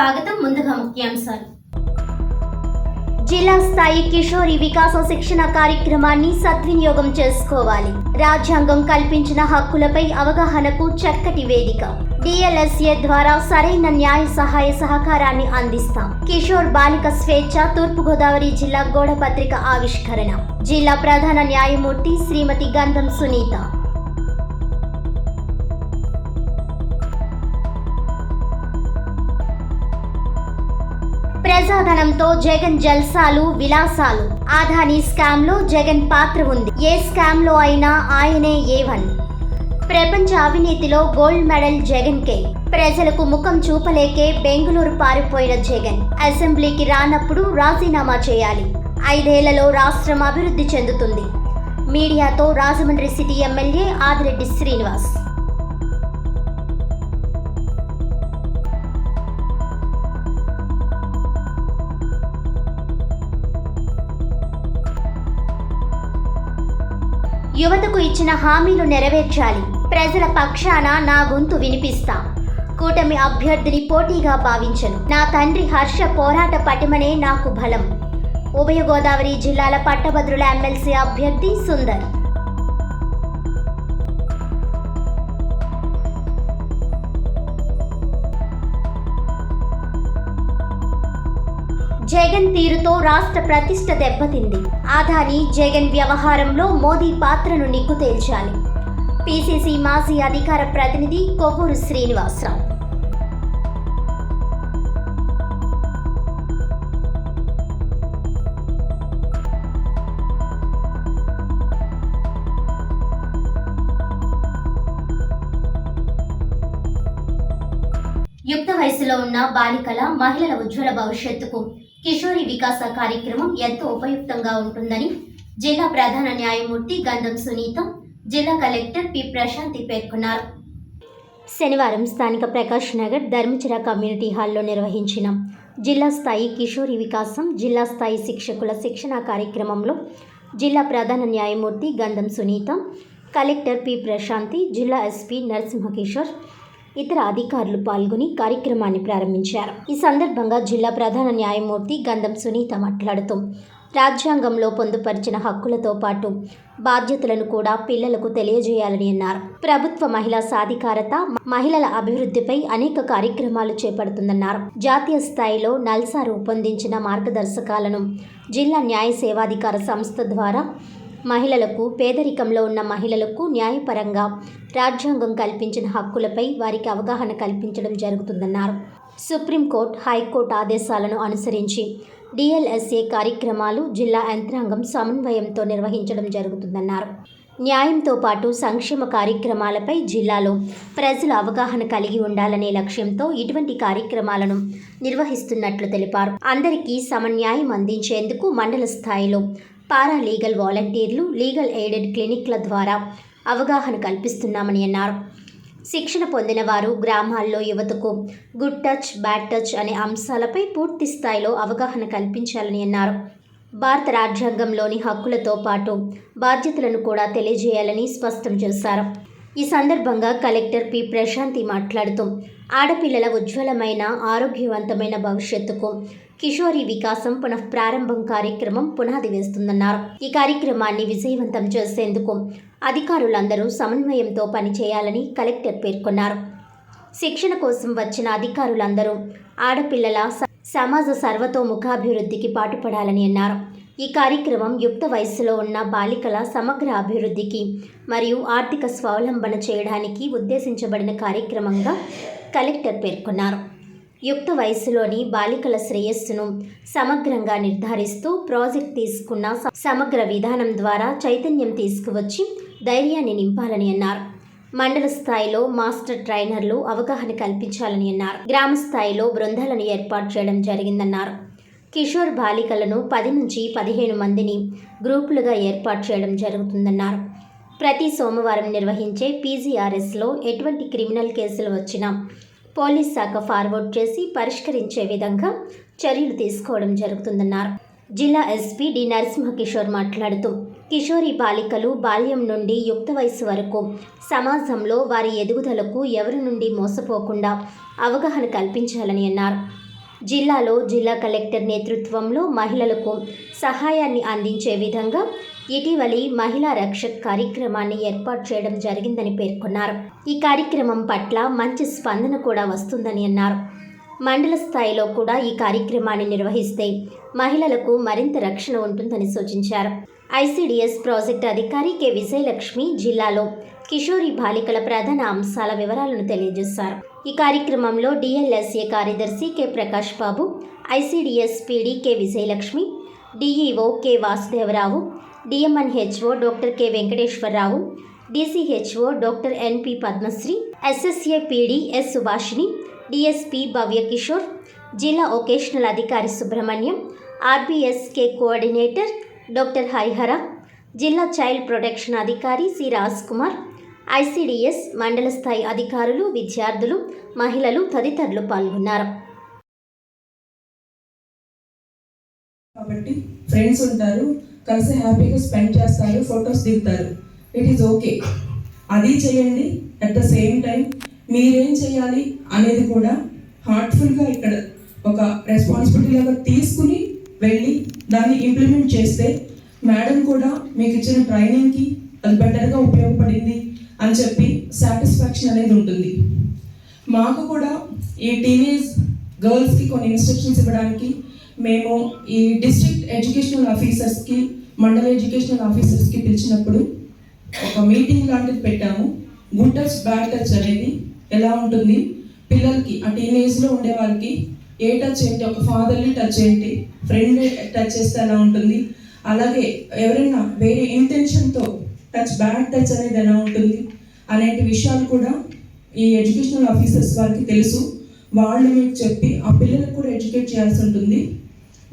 స్వాగతం. ముందుగా ముఖ్యాంశాలు. జిల్లా స్థాయి కిషోరి వికాస శిక్షణ కార్యక్రమాన్ని సద్వినియోగం చేసుకోవాలి. రాజ్యాంగం కల్పించిన హక్కులపై అవగాహనకు చక్కటి వేదిక. DLSA ద్వారా సరైన న్యాయ సహాయ సహకారాన్ని అందిస్తాం. కిషోర్ బాలిక స్వేచ్ఛ తూర్పుగోదావరి జిల్లా గోడపత్రిక ఆవిష్కరణ. జిల్లా ప్రధాన న్యాయమూర్తి శ్రీమతి గంధం సునీత. ప్రజాధనంతో జగన్ జల్సాలు విలాసాలు. ఆదాని స్కామ్ లో జగన్ పాత్ర ఉంది. ఏ స్కామ్ లో అయినా ఆయనే A1. ప్రపంచ అవినీతిలో గోల్డ్ మెడల్ జగన్ కే. ప్రజలకు ముఖం చూపలేకే బెంగళూరు పారిపోయిన జగన్ అసెంబ్లీకి రానప్పుడు రాజీనామా చేయాలి. 5 ఏళ్లలో రాష్ట్రం అభివృద్ధి చెందుతుంది. మీడియాతో రాజమండ్రి సిటీ ఎమ్మెల్యే ఆదిరెడ్డి శ్రీనివాస్. యువతకు ఇచ్చిన హామీలు నెరవేర్చాలి. ప్రజల పక్షాన నా గొంతు వినిపిస్తా. కూటమి అభ్యర్థిని పోటీగా భావించను. నా తండ్రి హర్ష పోరాట పటిమనే నాకు బలం. ఉభయ గోదావరి జిల్లాల పట్టభద్రుల ఎమ్మెల్సీ అభ్యర్థి సుందర్. జగన్ తీరుతో రాష్ట్ర ప్రతిష్ట దెబ్బతింది. ఆదాని జగన్ వ్యవహారంలో మోదీ పాత్రను నిగ్గు తేల్చాలి. PCC మాజీ అధికార ప్రతినిధి కొవ్వూరు శ్రీనివాసరావు. యుక్త వయసులో ఉన్న బాలికల మహిళల ఉజ్వల భవిష్యత్తుకు కిషోరి వికాస కార్యక్రమం ఎంతో ఉపయుక్తంగా ఉంటుందని జిల్లా ప్రధాన న్యాయమూర్తి గంధం సునీత, జిల్లా కలెక్టర్ పి ప్రశాంతి పేర్కొన్నారు. శనివారం స్థానిక ప్రకాష్ నగర్ ధర్మచర కమ్యూనిటీ హాల్లో నిర్వహించిన జిల్లా స్థాయి కిషోరి వికాసం జిల్లా స్థాయి శిక్షకుల శిక్షణ కార్యక్రమంలో జిల్లా ప్రధాన న్యాయమూర్తి గంధం సునీత, కలెక్టర్ పి ప్రశాంతి, జిల్లా SP నరసింహకిషోర్, ఇతర అధికారులు పాల్గొని కార్యక్రమాన్ని ప్రారంభించారు. ఈ సందర్భంగా జిల్లా ప్రధాన న్యాయమూర్తి గంధం సునీత మాట్లాడుతూ రాజ్యాంగంలో పొందుపరిచిన హక్కులతో పాటు బాధ్యతలను కూడా పిల్లలకు తెలియజేయాలని అన్నారు. ప్రభుత్వ మహిళా సాధికారత, మహిళల అభివృద్ధిపై అనేక కార్యక్రమాలు చేపడుతుందన్నారు. జాతీయ స్థాయిలో నల్సా రూపొందించిన మార్గదర్శకాలను జిల్లా న్యాయ సేవాధికార సంస్థ ద్వారా మహిళలకు, పేదరికంలో ఉన్న మహిళలకు న్యాయపరంగా రాజ్యాంగం కల్పించిన హక్కులపై వారికి అవగాహన కల్పించడం జరుగుతుందన్నారు. సుప్రీంకోర్టు, హైకోర్టు ఆదేశాలను అనుసరించి DLSA కార్యక్రమాలు జిల్లా యంత్రాంగం సమన్వయంతో నిర్వహించడం జరుగుతుందన్నారు. న్యాయంతో పాటు సంక్షేమ కార్యక్రమాలపై జిల్లాలో ప్రజలు అవగాహన కలిగి ఉండాలనే లక్ష్యంతో ఇటువంటి కార్యక్రమాలను నిర్వహిస్తున్నట్లు తెలిపారు. అందరికీ సమన్యాయం అందించేందుకు మండల స్థాయిలో పారాలీగల్ వాలంటీర్లు, లీగల్ ఎయిడెడ్ క్లినిక్ల ద్వారా అవగాహన కల్పిస్తున్నామని అన్నారు. శిక్షణ పొందిన వారు గ్రామాల్లో యువతకు గుడ్ టచ్, బ్యాడ్ టచ్ అనే అంశాలపై పూర్తి స్థాయిలో అవగాహన కల్పించాలని అన్నారు. భారత రాజ్యాంగంలోని హక్కులతో పాటు బాధ్యతలను కూడా తెలియజేయాలని స్పష్టం చేశారు. ఈ సందర్భంగా కలెక్టర్ పి ప్రశాంతి మాట్లాడుతూ ఆడపిల్లల ఉజ్వలమైన, ఆరోగ్యవంతమైన భవిష్యత్తుకు కిషోరి వికాసం పునఃప్రారంభం కార్యక్రమం పునాది వేస్తుందన్నారు. ఈ కార్యక్రమాన్ని విజయవంతం చేసేందుకు అధికారులందరూ సమన్వయంతో పనిచేయాలని కలెక్టర్ పేర్కొన్నారు. శిక్షణ కోసం వచ్చిన అధికారులందరూ ఆడపిల్లల సమాజ సర్వతోముఖాభివృద్ధికి పాటుపడాలని అన్నారు. ఈ కార్యక్రమం యుక్త వయస్సులో ఉన్న బాలికల సమగ్ర అభివృద్ధికి మరియు ఆర్థిక స్వావలంబన చేయడానికి ఉద్దేశించబడిన కార్యక్రమంగా కలెక్టర్ పేర్కొన్నారు. యుక్త వయస్సులోని బాలికల శ్రేయస్సును సమగ్రంగా నిర్ధారిస్తూ ప్రాజెక్ట్ తీసుకున్న సమగ్ర విధానం ద్వారా చైతన్యం తీసుకువచ్చి ధైర్యాన్ని నింపాలని అన్నారు. మండల స్థాయిలో మాస్టర్ ట్రైనర్లు అవగాహన కల్పించాలని అన్నారు. గ్రామ స్థాయిలో బృందాలను ఏర్పాటు చేయడం జరిగిందన్నారు. కిషోర్ బాలికలను 10 నుంచి 15 మందిని గ్రూపులుగా ఏర్పాటు చేయడం జరుగుతుందన్నారు. ప్రతి సోమవారం నిర్వహించే PGRSలో ఎటువంటి క్రిమినల్ కేసులు వచ్చినా పోలీస్ శాఖ ఫార్వర్డ్ చేసి పరిష్కరించే విధంగా చర్యలు తీసుకోవడం జరుగుతుందన్నారు. జిల్లా SP డి నరసింహకిషోర్ మాట్లాడుతూ కిషోరి బాలికలు బాల్యం నుండి యుక్త వయసు వరకు సమాజంలో వారి ఎదుగుదలకు ఎవరి నుండి మోసపోకుండా అవగాహన కల్పించాలని అన్నారు. జిల్లాలో జిల్లా కలెక్టర్ నేతృత్వంలో మహిళలకు సహాయాన్ని అందించే విధంగా ఇటీవలి మహిళా రక్షక్ కార్యక్రమాన్ని ఏర్పాటు చేయడం జరిగిందని పేర్కొన్నారు. ఈ కార్యక్రమం పట్ల మంచి స్పందన కూడా వస్తుందని అన్నారు. మండల స్థాయిలో కూడా ఈ కార్యక్రమాన్ని నిర్వహిస్తే మహిళలకు మరింత రక్షణ ఉంటుందని సూచించారు. ఐసిడిఎస్ ప్రాజెక్టు అధికారి కె విజయలక్ష్మి జిల్లాలో కిషోరి బాలికల ప్రధాన అంశాల వివరాలను తెలియజేశారు. ఈ కార్యక్రమంలో డిఎల్ఎస్ఏ కార్యదర్శి K Prakash Babu, ICDS PD K Vijayalakshmi, DEO K Vasudevarao, DMNHO doctor K Venkateswararao, DCHO doctor NP Padmasri, SSA PD S Subhashini, DSP Bhavya Kishore, జిల్లా వొకేషనల్ అధికారి Subrahmanyam, RBSK coordinator doctor Harihara, జిల్లా చైల్డ్ ప్రొటెక్షన్ అధికారి సి రాజ్ కుమార్, ఐసిడిఎస్ మండల స్థాయి అధికారులు, విద్యార్థులు, మహిళలు తదితరులు పాల్గొన్నారు. కాబట్టి ఫ్రెండ్స్ ఉంటారు, కలిసి హ్యాపీగా స్పెండ్ చేస్తారు, ఫొటోస్ దిగుతారు. ఇట్ ఈస్ ఓకే, అది చేయండి. అట్ ద సేమ్ టైం మీరేం చేయాలి అనేది కూడా హార్ట్ఫుల్గా ఇక్కడ ఒక రెస్పాన్సిబిలిటీ లాగా తీసుకుని వెళ్ళి దాన్ని ఇంప్లిమెంట్ చేస్తే మేడం కూడా మీకు ఇచ్చిన ట్రైనింగ్కి అది బెటర్గా ఉపయోగపడింది అని చెప్పి సాటిస్ఫాక్షన్ అనేది ఉంటుంది. మాకు కూడా ఈ టీనేజ్ గర్ల్స్కి కొన్ని ఇన్స్ట్రక్షన్స్ ఇవ్వడానికి మేము ఈ డిస్ట్రిక్ట్ ఎడ్యుకేషనల్ ఆఫీసర్స్కి, మండల ఎడ్యుకేషనల్ ఆఫీసర్స్కి పిలిచినప్పుడు ఒక మీటింగ్ లాంటిది పెట్టాము. గుడ్ టచ్ బ్యాడ్ టచ్ అనేది ఎలా ఉంటుంది, పిల్లలకి ఆ టీనేజ్లో ఉండే వాళ్ళకి ఏ టచ్ ఏంటి, ఒక ఫాదర్లీ టచ్ ఏంటి, ఫ్రెండ్ టచ్ చేస్తే ఎలా ఉంటుంది, అలాగే ఎవరైనా వేరే ఇంటెన్షన్తో టచ్ బ్యాడ్ టచ్ అనేది ఎలా ఉంటుంది అనేటి విషయాలు కూడా ఈ ఎడ్యుకేషనల్ ఆఫీసర్స్ వారికి తెలుసు. వాళ్ళు మీకు చెప్పి ఆ పిల్లలకు కూడా ఎడ్యుకేట్ చేయాల్సి ఉంటుంది.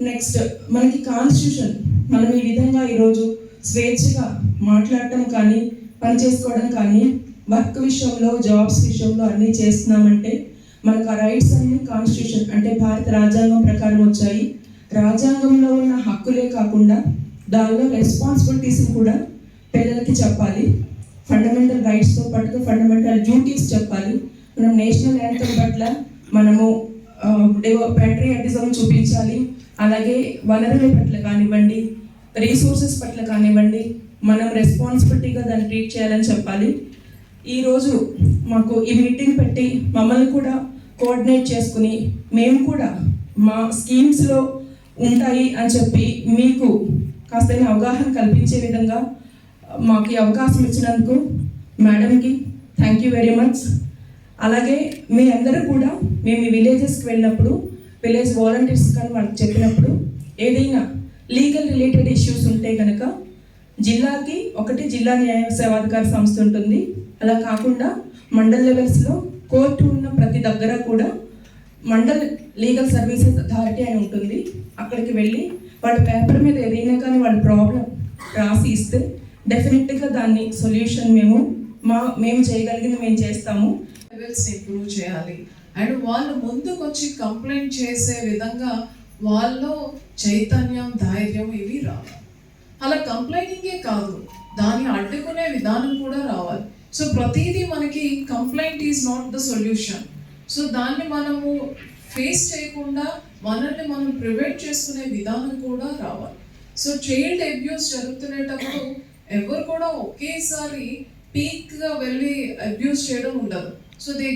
నెక్స్ట్ మనకి కాన్స్టిట్యూషన్, మనం ఈ విధంగా ఈరోజు స్వేచ్ఛగా మాట్లాడటం కానీ, పని చేసుకోవడం కానీ, వర్క్ విషయంలో, జాబ్స్ విషయంలో అన్నీ చేస్తున్నామంటే మనకు ఆ రైట్స్ అన్ని కాన్స్టిట్యూషన్ అంటే భారత రాజ్యాంగం ప్రకారం వచ్చాయి. రాజ్యాంగంలో ఉన్న హక్కులే కాకుండా దానిలో రెస్పాన్సిబిలిటీస్ని కూడా పిల్లలకి చెప్పాలి. ఫండమెంటల్ రైట్స్తో పాటుగా ఫండమెంటల్ డ్యూటీస్ చెప్పాలి. మనం నేషనల్ యాంథమ్ పట్ల మనము ప్యాట్రియాటిజం చూపించాలి. అలాగే వనరుల పట్ల కానివ్వండి, రీసోర్సెస్ పట్ల కానివ్వండి, మనం రెస్పాన్సిబిలిటీగా దాన్ని ట్రీట్ చేయాలని చెప్పాలి. ఈరోజు మాకు ఈ మీటింగ్ పెట్టి మమ్మల్ని కూడా కోఆర్డినేట్ చేసుకుని మేము కూడా మా స్కీమ్స్లో ఉంటాయి అని చెప్పి మీకు కాస్త అవగాహన కల్పించే విధంగా మాకు ఈ అవకాశం ఇచ్చినందుకు మేడంకి థ్యాంక్ యూ వెరీ మచ్. అలాగే మీ అందరూ కూడా మేము ఈ విలేజెస్కి వెళ్ళినప్పుడు విలేజ్ వాలంటీర్స్ కానీ వాళ్ళకి చెప్పినప్పుడు ఏదైనా లీగల్ రిలేటెడ్ ఇష్యూస్ ఉంటే కనుక జిల్లాకి ఒకటి జిల్లా న్యాయ సేవాధికార సంస్థ ఉంటుంది. అలా కాకుండా మండల్ లెవెల్స్లో కోర్టు ఉన్న ప్రతి దగ్గర కూడా మండల్ లీగల్ సర్వీసెస్ అథారిటీ అని ఉంటుంది. అక్కడికి వెళ్ళి వాళ్ళ పేపర్ మీద ఏదైనా కానీ వాళ్ళ ప్రాబ్లం రాసి ఇస్తే డెఫినెట్గా దాన్ని సొల్యూషన్ మేము చేయగలిగింది మేము చేస్తాము. లెవెల్స్ ఇంప్రూవ్ చేయాలి అండ్ వాళ్ళు ముందుకు వచ్చి కంప్లైంట్ చేసే విధంగా వాళ్ళలో చైతన్యం, ధైర్యం ఇవి రావాలి. అలా కంప్లైంటింగే కాదు, దాన్ని అడ్డుకునే విధానం కూడా రావాలి. సో ప్రతిదీ మనకి complaint is not the solution. So దాన్ని మనము ఫేస్ చేయకుండా మనల్ని మనం ప్రివెంట్ చేసుకునే విధానం కూడా రావాలి. సో చైల్డ్ అబ్యూస్ జరుగుతునేటప్పుడు ఎవరు కూడా ఒకేసారి పీక్గా వెళ్ళి అబ్యూస్ చేయడం ఉండదు. So they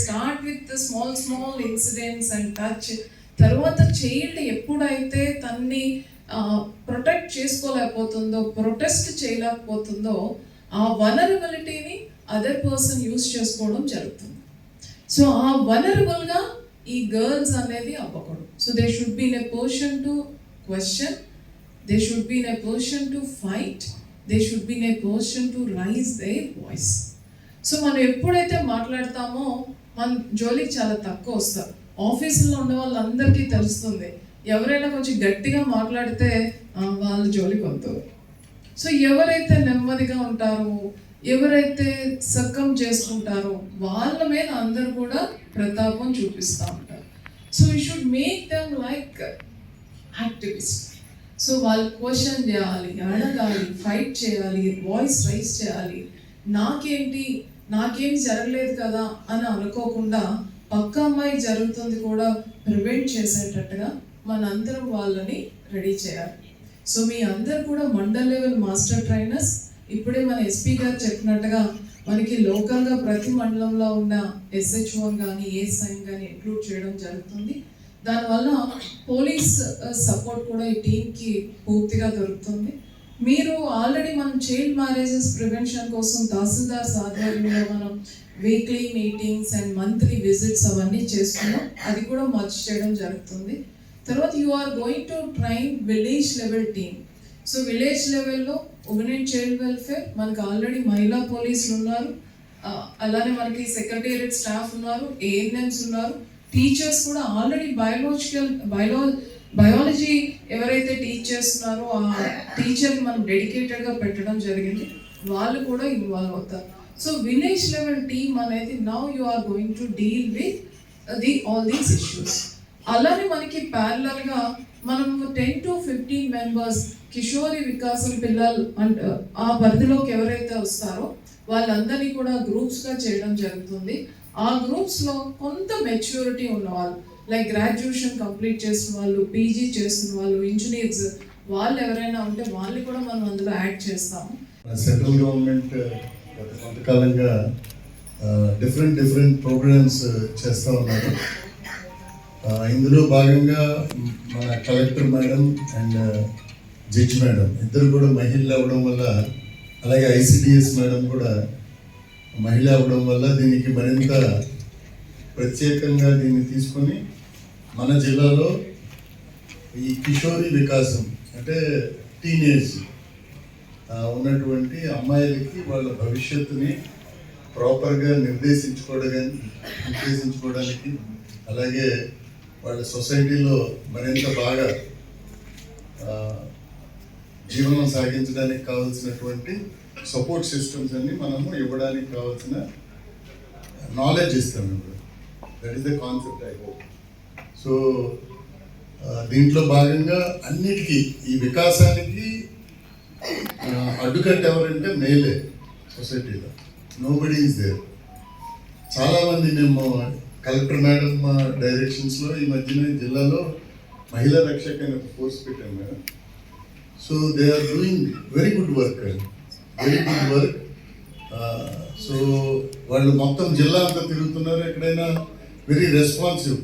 start with small incidents and touch. తర్వాత చైల్డ్ ఎప్పుడైతే తన్ని ప్రొటెక్ట్ చేసుకోలేకపోతుందో, ప్రొటెస్ట్ చేయలేకపోతుందో, ఆ వనరబిలిటీని అదర్ పర్సన్ యూజ్ చేసుకోవడం జరుగుతుంది. సో ఆ వనరబుల్గా ఈ గర్ల్స్ అనేది అవ్వకూడదు. So they should be in a position to question, they should be in a position to fight, they should be in a position to raise their voice. So మనం ఎప్పుడైతే మాట్లాడతామో మన జోలికి చాలా తక్కువ వస్తారు. ఆఫీసులో ఉన్న వాళ్ళందరికీ తెలుస్తుంది, ఎవరైనా కొంచెం గట్టిగా మాట్లాడితే వాళ్ళ జోలికి వద్దు. సో ఎవరైతే నెమ్మదిగా ఉంటారో, ఎవరైతే సక్కం చేసుకుంటారో వాళ్ళ మీద అందరూ కూడా ప్రతాపం చూపిస్తూ ఉంటారు. So you should make them like activist. So వాళ్ళు క్వశ్చన్ చేయాలి, అడగాలి, ఫైట్ చేయాలి, వాయిస్ రైజ్ చేయాలి. నాకేం జరగలేదు కదా అని అనుకోకుండా పక్క అమ్మాయి జరుగుతుంది కూడా ప్రివెంట్ చేసేటట్టుగా మనందరం వాళ్ళని రెడీ చేయాలి. సో మీ అందరు కూడా మండల్ లెవెల్ మాస్టర్ ట్రైనర్స్. ఇప్పుడే మన ఎస్పీ గారు చెప్పినట్టుగా మనకి లోకల్గా ప్రతి మండలంలో ఉన్న SHO కానీ ASI కానీ ఇంక్లూడ్ చేయడం జరుగుతుంది. దానివల్ల పోలీస్ సపోర్ట్ కూడా ఈ టీంకి పూర్తిగా దొరుకుతుంది. మీరు ఆల్రెడీ మనం చైల్డ్ మ్యారేజెస్ ప్రివెన్షన్ కోసం తహసీల్దార్స్ ఆధ్వర్యంలో మనం weekly meetings and monthly visits అవన్నీ చేస్తున్నాం. అది కూడా మర్చి చేయడం జరుగుతుంది. తర్వాత you are going to train village level team. So village లెవెల్లో ఉమెన్ చైల్డ్ వెల్ఫేర్ మనకు ఆల్రెడీ మహిళా పోలీసులు ఉన్నారు, అలానే మనకి సెక్రటేరియట్ స్టాఫ్ ఉన్నారు, ANMs ఉన్నారు, టీచర్స్ కూడా ఆల్రెడీ బయాలజీ ఎవరైతే టీచ్ చేస్తున్నారో ఆ టీచర్ని మనం డెడికేటెడ్గా పెట్టడం జరిగింది. వాళ్ళు కూడా ఇన్వాల్వ్ అవుతారు. సో విలేజ్ లెవెల్ టీమ్ అనేది now you are going to deal with all these issues. అలానే మనకి ప్యారలల్గా మనం 10 to 15 మెంబర్స్ కిషోరి వికాసం పిల్లలు ఆ పరిధిలోకి ఎవరైతే వస్తారో వాళ్ళందరినీ కూడా గ్రూప్స్గా చేయడం జరుగుతుంది. ఆ గ్రూప్స్లో కొంత మెచ్యూరిటీ ఉన్నవాళ్ళు, లైక్ గ్రాడ్యుయేషన్ కంప్లీట్ చేసిన వాళ్ళు, PG చేస్తున్న వాళ్ళు, ఇంజనీర్స్, వాళ్ళు ఎవరైనా ఉంటే వాళ్ళని కూడా మనం అందులో యాడ్ చేస్తాము. సెంట్రల్ గవర్నమెంట్ గత కొంతకాలంగా డిఫరెంట్ ప్రోగ్రామ్స్ చేస్తూ ఉన్నారు. ఇందులో భాగంగా మన collector madam and judge madam ఇద్దరు కూడా మహిళలు అవ్వడం వల్ల, అలాగే ICDS మేడం కూడా మహిళ అవ్వడం వల్ల దీనికి మరింత ప్రత్యేకంగా దీన్ని తీసుకొని మన జిల్లాలో ఈ కిషోరి వికాసం అంటే టీనేజ్ ఉన్నటువంటి అమ్మాయిలకి వాళ్ళ భవిష్యత్తుని ప్రాపర్గా నిర్దేశించుకోవడానికి అలాగే వాళ్ళ సొసైటీలో మరింత బాగా జీవనం సాగించడానికి కావాల్సినటువంటి సపోర్ట్ సిస్టమ్స్ అన్ని మనము ఇవ్వడానికి కావాల్సిన నాలెడ్జ్ ఇస్తాం. ఇప్పుడు that is the concept I hope. So దీంట్లో భాగంగా అన్నిటికీ ఈ వికాసానికి అడ్డుకట్ట ఎవరంటే మేలే సొసైటీలో. Nobody is there. చాలామంది మేము కలెక్టర్ మేడం డైరెక్షన్స్లో ఈ మధ్యన జిల్లాలో మహిళా రక్షక అనే ఫోర్స్ పెట్టాం madam. So they are doing very good work. So వాళ్ళు మొత్తం జిల్లా అంతా తిరుగుతున్నారు. ఎక్కడైనా వెరీ రెస్పాన్సివ్,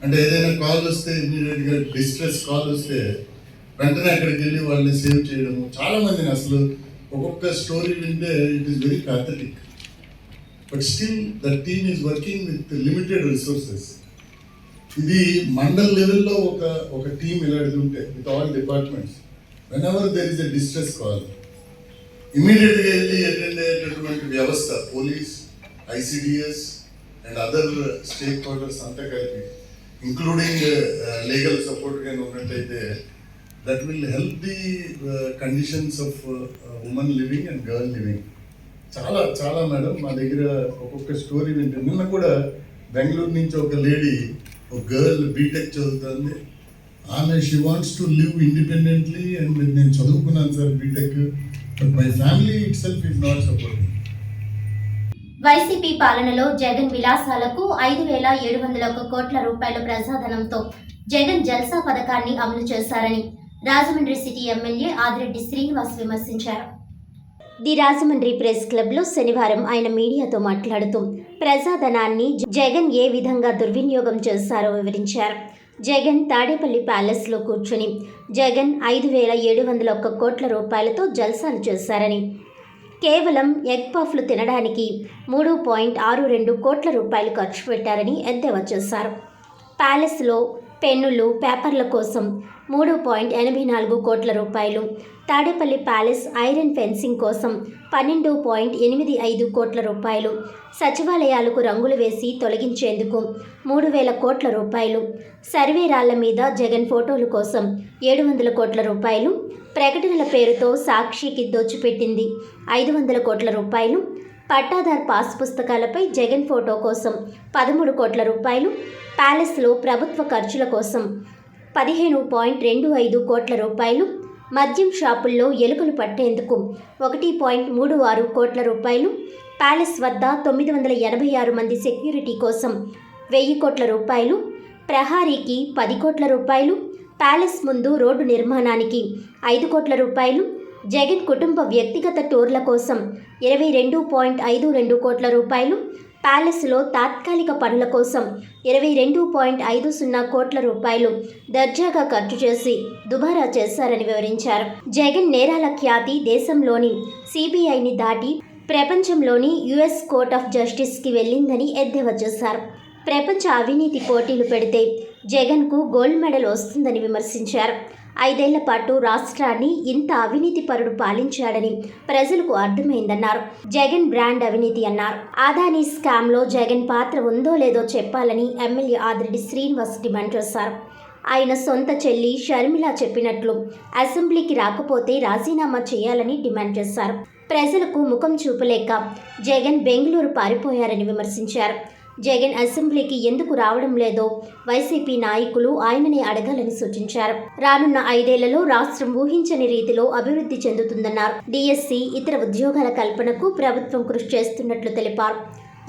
అంటే ఏదైనా కాల్ వస్తే ఇమీడియట్గా డిస్ట్రెస్ కాల్ వస్తే వెంటనే అక్కడికి వెళ్ళి వాళ్ళని సేవ్ చేయడము. చాలామందిని అసలు ఒక్కొక్క స్టోరీ వింటే it is very pathetic. But still the team is working with limited resources. ఇది మండల్ లెవెల్లో ఒక టీమ్ ఇలాంటిది ఉంటే with all departments, when ever there is a distress call ఇమీడియట్గా వెళ్ళి అటెండ్ అయ్యేటటువంటి వ్యవస్థ, police, ICDS and other stake holders అంతా కలిపి ఇంక్లూడింగ్ లీగల్ సపోర్ట్ కానీ ఉన్నట్టయితే that will help the conditions of women living and girl living. చాలా madam మా దగ్గర ఒక్కొక్క స్టోరీ వింటే, నిన్న కూడా బెంగళూరు నుంచి ఒక లేడీ, ఒక గర్ల్ బీటెక్ చదువుతుంది. ఆమె she wants to live independently and నేను చదువుకున్నాను sir BTech, but my family itself is not supporting. YCP పాలనలో జగన్ విలాసాలకు 5,701 కోట్ల రూపాయల ప్రజాధనంతో జగన్ జల్సా పథకాన్ని అమలు చేశారని రాజమండ్రి సిటీ ఎమ్మెల్యే ఆదిరెడ్డి శ్రీనివాస్ విమర్శించారు. ది రాజమండ్రి ప్రెస్ క్లబ్లో శనివారం ఆయన మీడియాతో మాట్లాడుతూ ప్రజాధనాన్ని జగన్ ఏ విధంగా దుర్వినియోగం చేశారో వివరించారు. జగన్ తాడేపల్లి ప్యాలెస్లో కూర్చుని జగన్ 5,701 కోట్ల రూపాయలతో జల్సాలు చేశారని, కేవలం ఎగ్ పఫ్లు తినడానికి 3.62 కోట్ల రూపాయలు ఖర్చు పెట్టారని ఎద్దేవా చేశారు. ప్యాలెస్లో పెన్నులు, పేపర్ల కోసం 3.84 కోట్ల రూపాయలు, తాడేపల్లి ప్యాలెస్ ఐరన్ ఫెన్సింగ్ కోసం 12.85 కోట్ల రూపాయలు, సచివాలయాలకు రంగులు వేసి తొలగించేందుకు 3,000 కోట్ల రూపాయలు, సర్వే రాళ్ల మీద జగన్ ఫోటోల కోసం 700 కోట్ల రూపాయలు, ప్రకటనల పేరుతో సాక్షికి దోచిపెట్టింది 500 కోట్ల రూపాయలు, పట్టాదార్ పాస్ పుస్తకాలపై జగన్ ఫోటో కోసం 13 కోట్ల రూపాయలు, ప్యాలెస్లో ప్రభుత్వ ఖర్చుల కోసం 15.25 కోట్ల రూపాయలు, మద్యం షాపుల్లో ఎలుకలు పట్టేందుకు 1.36 కోట్ల రూపాయలు, ప్యాలెస్ వద్ద 986 మంది సెక్యూరిటీ కోసం 1,000 కోట్ల రూపాయలు, ప్రహారీకి 10 కోట్ల రూపాయలు, ప్యాలెస్ ముందు రోడ్డు నిర్మాణానికి 5 కోట్ల రూపాయలు, జగన్ కుటుంబ వ్యక్తిగత టూర్ల కోసం 22.52 కోట్ల రూపాయలు, ప్యాలెస్లో తాత్కాలిక పనుల కోసం 22.50 కోట్ల రూపాయలు దర్జాగా ఖర్చు చేసి దుబారా చేశారని వివరించారు. జగన్ నేరాల ఖ్యాతి దేశంలోని సిబిఐని దాటి ప్రపంచంలోని యుఎస్ కోర్ట్ ఆఫ్ జస్టిస్కి వెళ్ళిందని ఎద్దేవా చేశారు. ప్రపంచ అవినీతి పోటీలు పెడితే జగన్కు గోల్డ్ మెడల్ వస్తుందని విమర్శించారు. 5 ఏళ్ల పాటు రాష్ట్రాన్ని ఇంత అవినీతి పరుడు పాలించాడని ప్రజలకు అర్థమైందన్నారు. జగన్ బ్రాండ్ అవినీతి అన్నారు. అదానీ స్కామ్లో జగన్ పాత్ర ఉందో లేదో చెప్పాలని ఎమ్మెల్యే ఆదిరెడ్డి శ్రీనివాస్ డిమాండ్ చేశారు. ఆయన సొంత చెల్లి షర్మిల చెప్పినట్లు అసెంబ్లీకి రాకపోతే రాజీనామా చేయాలని డిమాండ్ చేశారు. ప్రజలకు ముఖం చూపలేక జగన్ బెంగళూరు పారిపోయారని విమర్శించారు. జగన్ అసెంబ్లీకి ఎందుకు రావడం లేదో వైసీపీ నాయకులు ఆయననే అడగాలని సూచించారు. రానున్న 5 ఏళ్లలో రాష్ట్రం ఊహించని రీతిలో అభివృద్ధి చెందుతుందన్నారు. డిఎస్సి, ఇతర ఉద్యోగాల కల్పనకు ప్రభుత్వం కృషి చేస్తున్నట్లు తెలిపారు.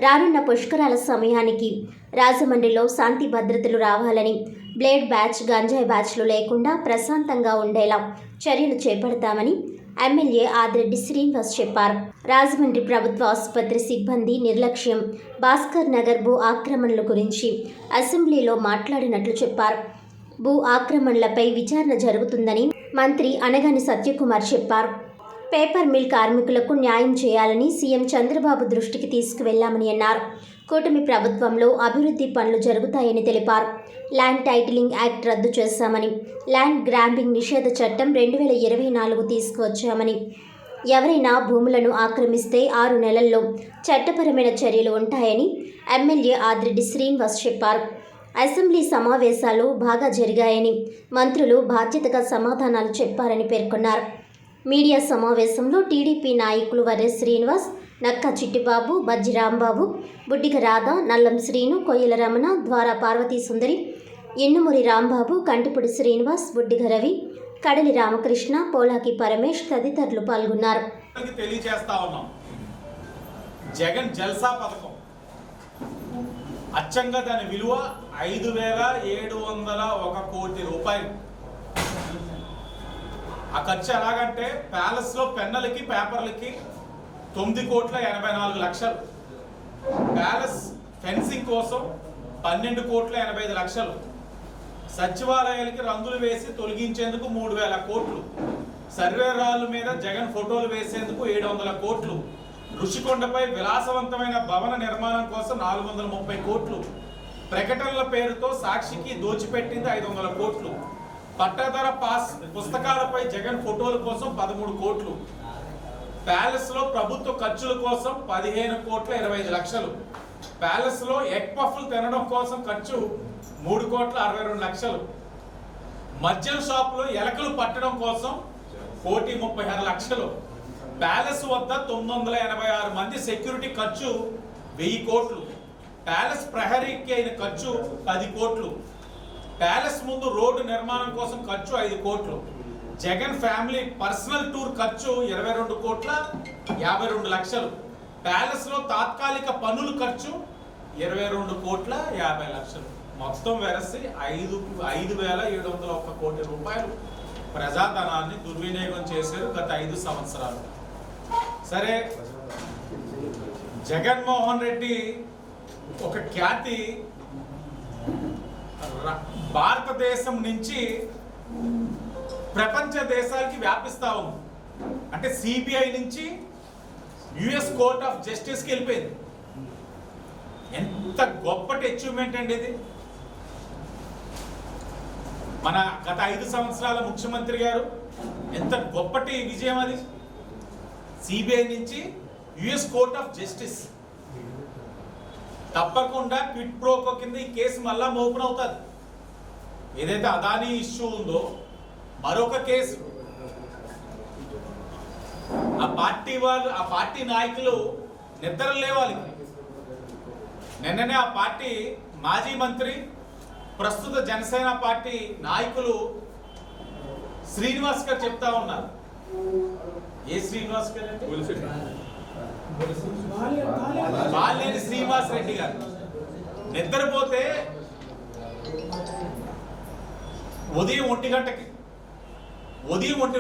రానున్న పుష్కరాల సమయానికి రాజమండ్రిలో శాంతి భద్రతలు రావాలని, బ్లేడ్ బ్యాచ్, గంజాయి బ్యాచ్లు లేకుండా ప్రశాంతంగా ఉండేలా చర్యలు చేపడతామని ఎమ్మెల్యే ఆదిరెడ్డి శ్రీనివాస్ చెప్పారు. రాజమండ్రి ప్రభుత్వ ఆసుపత్రి సిబ్బంది నిర్లక్ష్యం, భాస్కర్ నగర్ భూ ఆక్రమణల గురించి అసెంబ్లీలో మాట్లాడినట్లు చెప్పారు. భూ ఆక్రమణలపై విచారణ జరుగుతుందని మంత్రి అనగాని సత్యకుమార్ చెప్పారు. పేపర్ మిల్ కార్మికులకు న్యాయం చేయాలని సీఎం చంద్రబాబు దృష్టికి తీసుకువెళ్లామని అన్నారు. కూటమి ప్రభుత్వంలో అభివృద్ధి పనులు జరుగుతాయని తెలిపారు. ల్యాండ్ టైటిలింగ్ యాక్ట్ రద్దు చేశామని, ల్యాండ్ గ్రాబింగ్ నిషేధ చట్టం 2024 తీసుకువచ్చామని, ఎవరైనా భూములను ఆక్రమిస్తే 6 నెలల్లో చట్టపరమైన చర్యలు ఉంటాయని ఎమ్మెల్యే ఆదిరెడ్డి శ్రీనివాస్ చెప్పారు. అసెంబ్లీ సమావేశాలు బాగా జరిగాయని, మంత్రులు బాధ్యతగా సమాధానాలు చెప్పారని పేర్కొన్నారు. మీడియా సమావేశంలో టీడీపీ నాయకులు వర్రె శ్రీనివాస్, నక్కా చిట్టిబాబు, బజ్జి రాంబాబు, బుడ్డిగ రాధా, నల్లం శ్రీను, కొయ్యల రమణ, ద్వారా పార్వతీ సుందరి, ఎన్నుమూరి రాంబాబు, కంటిపూడి శ్రీనివాస్, బుడ్డిగ రవి, కడలి రామకృష్ణ, పోలాకి పరమేష్ తదితరులు పాల్గొన్నారు. తెలియజేస్తా ఉన్నాం, జగన్ జల్సా పథకం అచ్చంగా దాని విలువ 5,701 కోటి రూపాయలు. ఆ ఖర్చు ఎలాగంటే ప్యాలెస్లో పెన్నులకి, పేపర్లకి 9,84,00,000, ప్యాలెస్ ఫెన్సింగ్ కోసం 12,85,00,000, సచివాలయాలకి రంగులు వేసి తొలగించేందుకు 3,000 కోట్లు, సర్వే రాళ్ళ మీద జగన్ ఫోటోలు వేసేందుకు 700 కోట్లు, ఋషికొండపై విలాసవంతమైన భవన నిర్మాణం కోసం 430 కోట్లు, ప్రకటనల పేరుతో సాక్షికి దోచిపెట్టింది 500 కోట్లు, పట్టాదార పాస్ పుస్తకాలపై జగన్ ఫోటోల కోసం 13 కోట్లు, ప్యాలెస్లో ప్రభుత్వ ఖర్చుల కోసం 15,25,00,000, ప్యాలెస్లో ఎగ్ పఫ్లు తినడం కోసం ఖర్చు 3,62,00,000, మద్యం షాపులో ఎలకలు పట్టడం కోసం 1,36,00,000, ప్యాలెస్ వద్ద 986 మంది సెక్యూరిటీ ఖర్చు 1,000 కోట్లు, ప్యాలెస్ ప్రహరీకి అయిన ఖర్చు 10 కోట్లు, ప్యాలెస్ ముందు రోడ్డు నిర్మాణం కోసం ఖర్చు 5 కోట్లు, జగన్ ఫ్యామిలీ పర్సనల్ టూర్ ఖర్చు 22,52,00,000, ప్యాలెస్లో తాత్కాలిక పనులు ఖర్చు 22,50,00,000, మొత్తం వెరసి 5,701 కోటి రూపాయలు ప్రజాధనాన్ని దుర్వినియోగం చేశారు గత 5 సంవత్సరాలు. సరే, జగన్మోహన్ రెడ్డి ఒక ఖ్యాతి భారతదేశం నుంచి ప్రపంచ దేశాలకి వ్యాపిస్తా ఉంది. అంటే సిబిఐ నుంచి యుఎస్ కోర్ట్ ఆఫ్ జస్టిస్కి వెళ్ళిపోయింది. ఎంత గొప్పటి అచీవ్మెంట్ అండి ఇది. మన గత 5 సంవత్సరాల ముఖ్యమంత్రి గారు ఎంత గొప్పటి విజయం అది. సిబిఐ నుంచి యుఎస్ కోర్ట్ ఆఫ్ జస్టిస్. తప్పకుండా క్విడ్ ప్రోకో కింద ఈ కేసు మళ్ళా ఓపెన్ అవుతుంది. ఏదైతే అదానీ ఇష్యూ ఉందో మరొక కేసు, ఆ పార్టీ నాయకులు నిద్ర లేవాలి. నిన్ననే ఆ పార్టీ మాజీ మంత్రి, ప్రస్తుత జనసేన పార్టీ నాయకులు శ్రీనివాస్ గారు చెప్తా ఉన్నారు. ఏ శ్రీనివాస్ గారు అంటే బాలినేని శ్రీనివాస్ రెడ్డి గారు నిద్రపోతే ఉదయం 1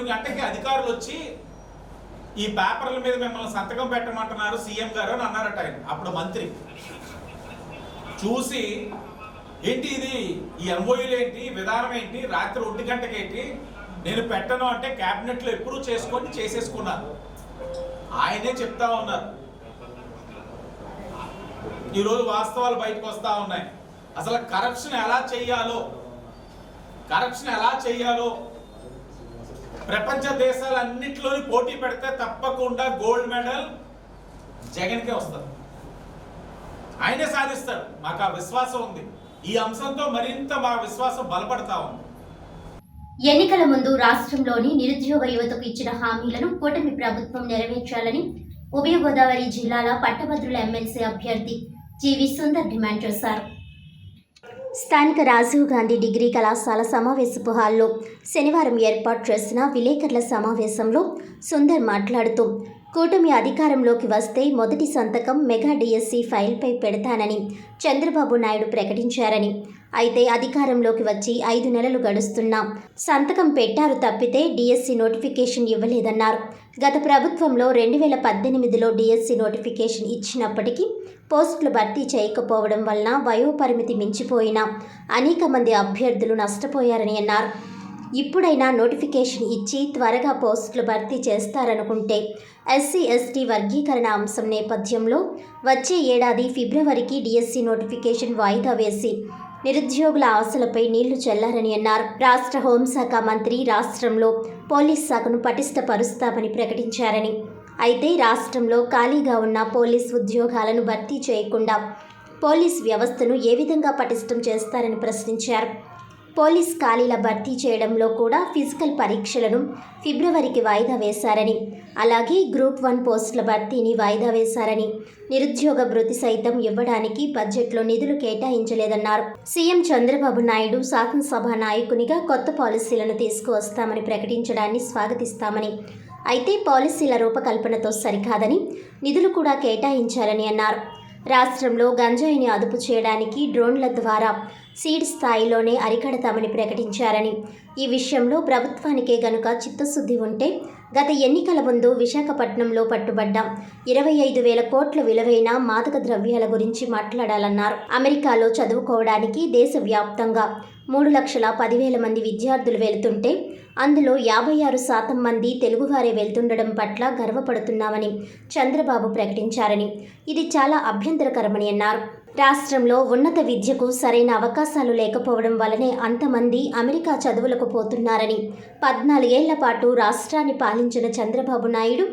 గంటకి అధికారులు వచ్చి ఈ పేపర్ల మీద మిమ్మల్ని సంతకం పెట్టమంటున్నారు సీఎం గారు అని అన్నారట ఆయన. అప్పుడు మంత్రి చూసి ఏంటి ఇది, ఈ ఎంఓయూలు ఏంటి, విధానం ఏంటి, రాత్రి 1 గంటకి ఏంటి, నేను పెట్టను అంటే క్యాబినెట్లో ఎప్పుడూ చేసేసుకున్నారు. ఆయనే చెప్తా ఉన్నారు. ఈరోజు వాస్తవాలు బయటకు వస్తూ ఉన్నాయి. అసలు కరప్షన్ ఎలా చేయాలో ప్రపంచ దేశాలన్నింటిలోని పోటీ పెడితే తప్పకుండా గోల్డ్ మెడల్ జగన్కే వస్తుంది. ఆయనే సాధిస్తాడు, మాకు ఆ విశ్వాసం ఉంది. ఈ అంశంతో మరింత మా విశ్వాసం బలపడతా ఉంది. ఎన్నికల ముందు రాష్ట్రంలోని నిరుద్యోగ యువతకు ఇచ్చిన హామీలను కూటమి ప్రభుత్వం నెరవేర్చాలని ఉభయ గోదావరి జిల్లాల పట్టభద్రుల ఎమ్మెల్సీ అభ్యర్థి జీవి సుందర్ డిమాండ్ చేశారు. స్థానిక రాజీవ్ గాంధీ డిగ్రీ కళాశాల సమావేశపు హాల్లో శనివారం ఏర్పాటు చేసిన విలేకరుల సమావేశంలో సుందర్ మాట్లాడుతూ కూటమి అధికారంలోకి వస్తే మొదటి సంతకం మెగా డిఎస్సి ఫైల్పై పెడతానని చంద్రబాబు నాయుడు ప్రకటించారని, అయితే అధికారంలోకి వచ్చి 5 నెలలు గడుస్తున్నా సంతకం పెట్టారు తప్పితే డిఎస్సి నోటిఫికేషన్ ఇవ్వలేదన్నారు. గత ప్రభుత్వంలో 2018లో డిఎస్సి నోటిఫికేషన్ ఇచ్చినప్పటికీ పోస్టులు భర్తీ చేయకపోవడం వలన వయోపరిమితి మించిపోయిన అనేక మంది అభ్యర్థులు నష్టపోయారని అన్నారు. ఇప్పుడైనా నోటిఫికేషన్ ఇచ్చి త్వరగా పోస్టులు భర్తీ చేస్తారనుకుంటే ఎస్సీ ఎస్టీ వర్గీకరణ అంశం నేపథ్యంలో వచ్చే ఏడాది ఫిబ్రవరికి డిఎస్సి నోటిఫికేషన్ వాయిదా వేసి నిరుద్యోగుల ఆశలపై నీళ్లు చల్లారని అన్నారు. రాష్ట్ర హోంశాఖ మంత్రి రాష్ట్రంలో పోలీస్ శాఖను పటిష్టపరుస్తామని ప్రకటించారని, అయితే రాష్ట్రంలో ఖాళీగా ఉన్న పోలీస్ ఉద్యోగాలను భర్తీ చేయకుండా పోలీస్ వ్యవస్థను ఏ విధంగా పటిష్టం చేస్తారని ప్రశ్నించారు. పోలీస్ ఖాళీల భర్తీ చేయడంలో కూడా ఫిజికల్ పరీక్షలను ఫిబ్రవరికి వాయిదా వేశారని, అలాగే గ్రూప్ 1 పోస్టుల భర్తీని వాయిదా వేశారని, నిరుద్యోగ భృతి సైతం ఇవ్వడానికి బడ్జెట్లో నిధులు కేటాయించలేదన్నారు. సీఎం చంద్రబాబు నాయుడు శాసనసభ నాయకునిగా కొత్త పాలసీలను తీసుకువస్తామని ప్రకటించడాన్ని స్వాగతిస్తామని, అయితే పాలసీల రూపకల్పనతో సరికాదని నిధులు కూడా కేటాయించాలని అన్నారు. రాష్ట్రంలో గంజాయిని అదుపు చేయడానికి డ్రోన్ల ద్వారా సీడ్ స్థాయిలోనే అరికడతామని ప్రకటించారని, ఈ విషయంలో ప్రభుత్వానికే గనుక చిత్తశుద్ధి ఉంటే గత ఎన్నికల ముందు విశాఖపట్నంలో పట్టుబడ్డ 25,000 కోట్ల విలువైన మాదక ద్రవ్యాల గురించి మాట్లాడాలన్నారు. అమెరికాలో చదువుకోవడానికి దేశవ్యాప్తంగా 3,10,000 మంది విద్యార్థులు వెళుతుంటే అందులో 56% మంది తెలుగువారే వెళ్తుండడం పట్ల గర్వపడుతున్నామని చంద్రబాబు ప్రకటించారని, ఇది చాలా అభ్యంతరకరమని అన్నారు. రాష్ట్రంలో ఉన్నత విద్యకు సరైన అవకాశాలు లేకపోవడం వల్లనే అంతమంది అమెరికా చదువులకు పోతున్నారని, 14 ఏళ్ల పాటు రాష్ట్రాన్ని పాలించిన చంద్రబాబు నాయుడు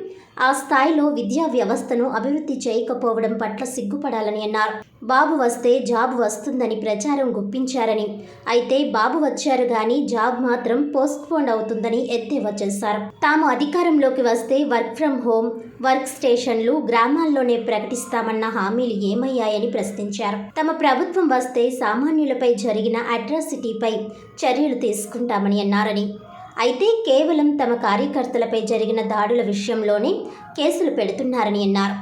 ఆ స్థాయిలో విద్యా వ్యవస్థను అభివృద్ధి చేయకపోవడం పట్ల సిగ్గుపడాలని అన్నారు. బాబు వస్తే జాబ్ వస్తుందని ప్రచారం గుప్పించారని, అయితే బాబు వచ్చారు కానీ జాబ్ మాత్రం పోస్ట్పోన్ అవుతుందని ఎద్దేవా చేశారు. తాము అధికారంలోకి వస్తే వర్క్ ఫ్రం హోమ్, వర్క్ స్టేషన్లు గ్రామాల్లోనే ప్రకటిస్తామన్న హామీలు ఏమయ్యాయని ప్రశ్నించారు. తమ ప్రభుత్వం వస్తే సామాన్యులపై జరిగిన అట్రాసిటీపై చర్యలు తీసుకుంటామని అన్నారని, అయితే కేవలం తమ కార్యకర్తలపై జరిగిన దాడుల విషయంలోనే కేసులు పెడుతున్నారని అన్నారు.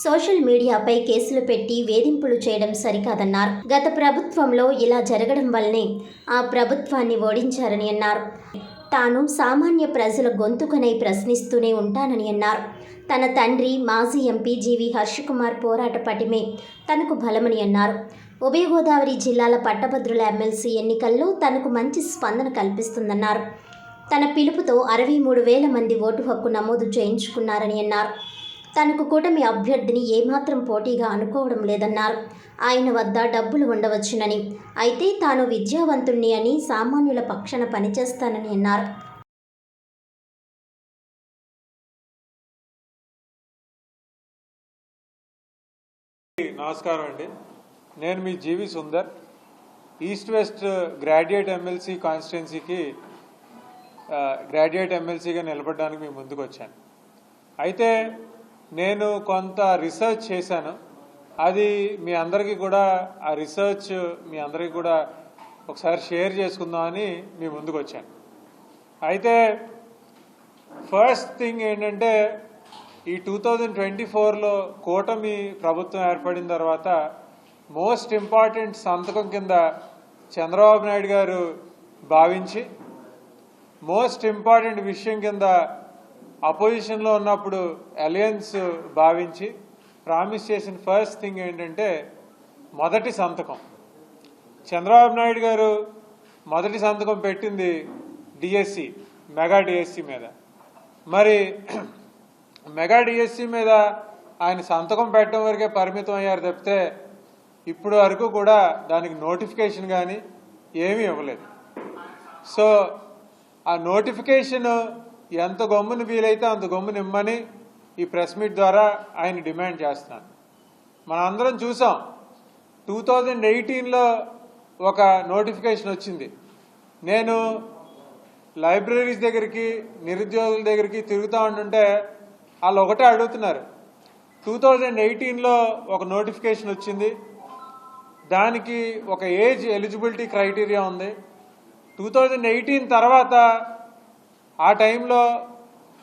సోషల్ మీడియాపై కేసులు పెట్టి వేధింపులు చేయడం సరికాదన్నారు. గత ప్రభుత్వంలో ఇలా జరగడం వల్లనే ఆ ప్రభుత్వాన్ని ఓడించారని అన్నారు. తాను సామాన్య ప్రజల గొంతుకనై ప్రశ్నిస్తూనే ఉంటానని అన్నారు. తన తండ్రి మాజీ ఎంపీ జీవి హర్షకుమార్ పోరాట పటిమే తనకు బలమని అన్నారు. ఉభయ గోదావరి జిల్లాల పట్టభద్రుల ఎమ్మెల్సీ ఎన్నికల్లో తనకు మంచి స్పందన కల్పిస్తుందన్నారు. తన పిలుపుతో 63,000 మంది ఓటు హక్కు నమోదు చేయించుకున్నారని అన్నారు. తనకు కూటమి అభ్యర్థిని ఏమాత్రం పోటీగా అనుకోవడం లేదన్నారు. ఆయన వద్ద డబ్బులు ఉండవచ్చునని, అయితే తాను విద్యావంతుణ్ణి అని సామాన్యుల పక్షాన పనిచేస్తానని అన్నారు. నమస్కారం అండి, నేను మీ GV Sundar. East west graduate MLC కాన్స్టిట్యున్సీకి గ్రాడ్యుయేట్ ఎమ్మెల్సీగా నిలబడడానికి మీ ముందుకు వచ్చాను. అయితే నేను కొంత రీసెర్చ్ చేశాను. అది మీ అందరికీ కూడా ఆ రీసెర్చ్ మీ అందరికీ కూడా ఒకసారి షేర్ చేసుకుందామని మీ ముందుకు వచ్చాను. అయితే ఫస్ట్ థింగ్ ఏంటంటే, ఈ 2024లో కూటమి ప్రభుత్వం ఏర్పడిన తర్వాత మోస్ట్ ఇంపార్టెంట్ సంతకం కింద చంద్రబాబు నాయుడు గారు భావించి మోస్ట్ ఇంపార్టెంట్ విషయం కింద అపోజిషన్లో ఉన్నప్పుడు అలయన్స్ భావించి ప్రామిస్ చేసిన ఫస్ట్ థింగ్ ఏంటంటే మొదటి సంతకం. చంద్రబాబు నాయుడు గారు మొదటి సంతకం పెట్టింది డిఎస్సి, మెగా డిఎస్సి మీద. మరి మెగా డిఎస్సి మీద ఆయన సంతకం పెట్టడం వరకే పరిమితం అయ్యారు తప్పితే ఇప్పుడు వరకు కూడా దానికి నోటిఫికేషన్ కానీ ఏమీ ఇవ్వలేదు. సో ఆ నోటిఫికేషన్ ఎంత గమ్మున వీలైతే అంత గమ్మున ఇమ్మని ఈ ప్రెస్ మీట్ ద్వారా ఆయన డిమాండ్ చేస్తున్నాను. మనందరం చూసాం 2018లో ఒక నోటిఫికేషన్ వచ్చింది. నేను లైబ్రరీస్ దగ్గరికి, నిరుద్యోగుల దగ్గరికి తిరుగుతూ ఉంటుంటే వాళ్ళు ఒకటే అడుగుతున్నారు, 2018లో ఒక నోటిఫికేషన్ వచ్చింది, దానికి ఒక ఏజ్ ఎలిజిబిలిటీ క్రైటీరియా ఉంది. 2018 తర్వాత ఆ టైంలో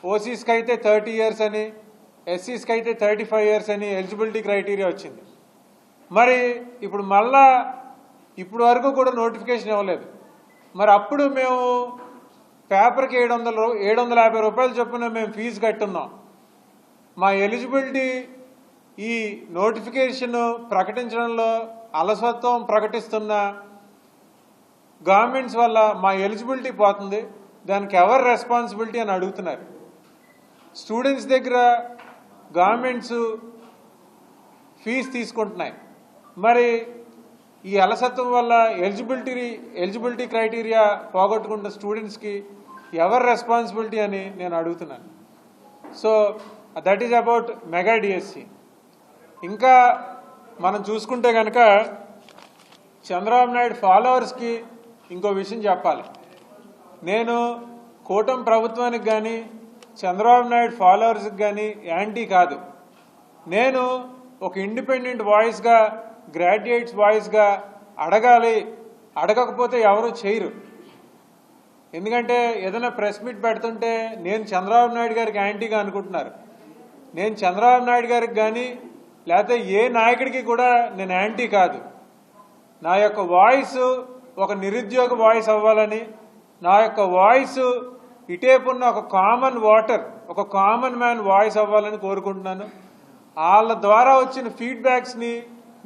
ఓసీస్కి అయితే 30 years అని, ఎస్సీస్కి అయితే 35 years అని ఎలిజిబిలిటీ క్రైటీరియా వచ్చింది. మరి ఇప్పుడు మళ్ళా ఇప్పుడు వరకు కూడా నోటిఫికేషన్ ఇవ్వలేదు. మరి అప్పుడు మేము పేపర్కి 750 రూపాయలు చొప్పున మేము ఫీజు కట్టున్నాం. మా ఎలిజిబిలిటీ ఈ నోటిఫికేషన్ ప్రకటించడంలో అలసత్వం ప్రకటిస్తున్న గవర్నమెంట్స్ వల్ల మా ఎలిజిబిలిటీ పోతుంది, దానికి ఎవరు రెస్పాన్సిబిలిటీ అని అడుగుతున్నారు. స్టూడెంట్స్ దగ్గర గవర్నమెంట్స్ ఫీజు తీసుకుంటున్నాయి. మరి ఈ అలసత్వం వల్ల ఎలిజిబిలిటీ క్రైటీరియా పోగొట్టుకుంటున్న స్టూడెంట్స్కి ఎవరు రెస్పాన్సిబిలిటీ అని నేను అడుగుతున్నాను. So that is about mega DSC. ఇంకా మనం చూసుకుంటే కనుక చంద్రబాబు నాయుడు ఫాలోవర్స్కి ఇంకో విషయం చెప్పాలి. నేను కూటమి ప్రభుత్వానికి కానీ చంద్రబాబు నాయుడు ఫాలోవర్స్కి కానీ యాంటీ కాదు. నేను ఒక ఇండిపెండెంట్ వాయిస్గా, గ్రాడ్యుయేట్స్ వాయిస్గా అడగాలి. అడగకపోతే ఎవరు చేయరు. ఎందుకంటే ఏదైనా ప్రెస్ మీట్ పెడుతుంటే నేను చంద్రబాబు నాయుడు గారికి యాంటీగా అనుకుంటున్నారు. నేను చంద్రబాబు నాయుడు గారికి కానీ లేకపోతే ఏ నాయకుడికి కూడా నేను యాంటీ కాదు. నా యొక్క వాయిస్ ఒక నిరుద్యోగ వాయిస్ అవ్వాలని, నా యొక్క వాయిస్ ఇటేపున్న ఒక కామన్ ఓటర్, ఒక కామన్ మ్యాన్ వాయిస్ అవ్వాలని కోరుకుంటున్నాను. వాళ్ళ ద్వారా వచ్చిన ఫీడ్బ్యాక్స్ని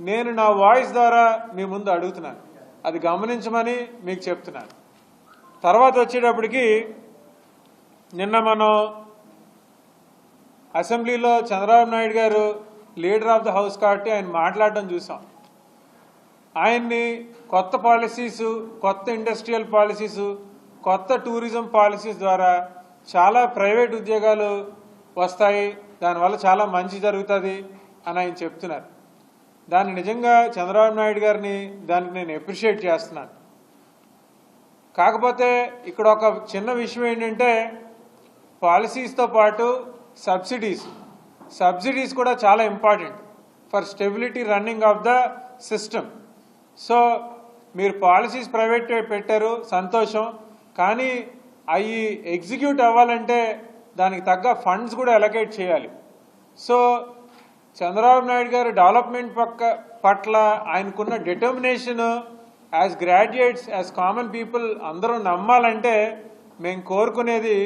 నేను నా వాయిస్ ద్వారా మీ ముందు అడుగుతున్నాను. అది గమనించమని మీకు చెప్తున్నాను. తర్వాత వచ్చేటప్పటికి నిన్న మనం అసెంబ్లీలో చంద్రబాబు నాయుడు గారు లీడర్ ఆఫ్ ద హౌస్ కాబట్టి ఆయన మాట్లాడడం చూసాం. ఆయన్ని కొత్త పాలసీసు, కొత్త ఇండస్ట్రియల్ పాలసీసు, కొత్త టూరిజం పాలసీస్ ద్వారా చాలా ప్రైవేట్ ఉద్యోగాలు వస్తాయి, దానివల్ల చాలా మంచి జరుగుతుంది అని ఆయన చెప్తున్నారు. దాన్ని నిజంగా చంద్రబాబు నాయుడు గారిని దానికి నేను అప్రిషియేట్ చేస్తున్నాను. కాకపోతే ఇక్కడ ఒక చిన్న విషయం ఏంటంటే పాలసీస్తో పాటు సబ్సిడీస్ కూడా చాలా important for stability running of the system. So మీరు పాలసీస్ ప్రైవేట్ పెట్టారు, సంతోషం. కానీ అవి ఎగ్జిక్యూట్ అవ్వాలంటే దానికి తగ్గ ఫండ్స్ కూడా అలొకేట్ చేయాలి. సో చంద్రబాబు నాయుడు గారు డెవలప్మెంట్ పట్ల ఆయనకున్న determination as graduates, as common people అందరూ నమ్మాలంటే మేము కోరుకునేది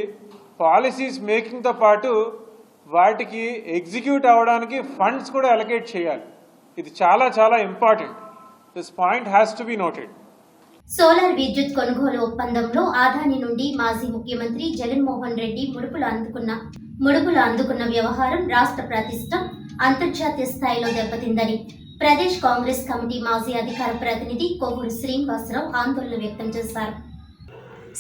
పాలసీస్ మేకింగ్తో పాటు వాటికి ఎగ్జిక్యూట్ అవ్వడానికి ఫండ్స్ కూడా అలొకేట్ చేయాలి. ఇది చాలా చాలా important. This point has to be noted. Solar విద్యుత్ కొనుగోలు ఒప్పందంలో ఆదాని నుండి మాజీ ముఖ్యమంత్రి జగన్మోహన్ రెడ్డి ముడుపులు అందుకున్న వ్యవహారం రాష్ట్ర ప్రతిష్ట అంతర్జాతీయ స్థాయిలో దెబ్బతిందని ప్రదేశ్ కాంగ్రెస్ కమిటీ మాజీ అధికార ప్రతినిధి కొవ్వూరు శ్రీనివాసరావు ఆందోళన వ్యక్తం చేశారు.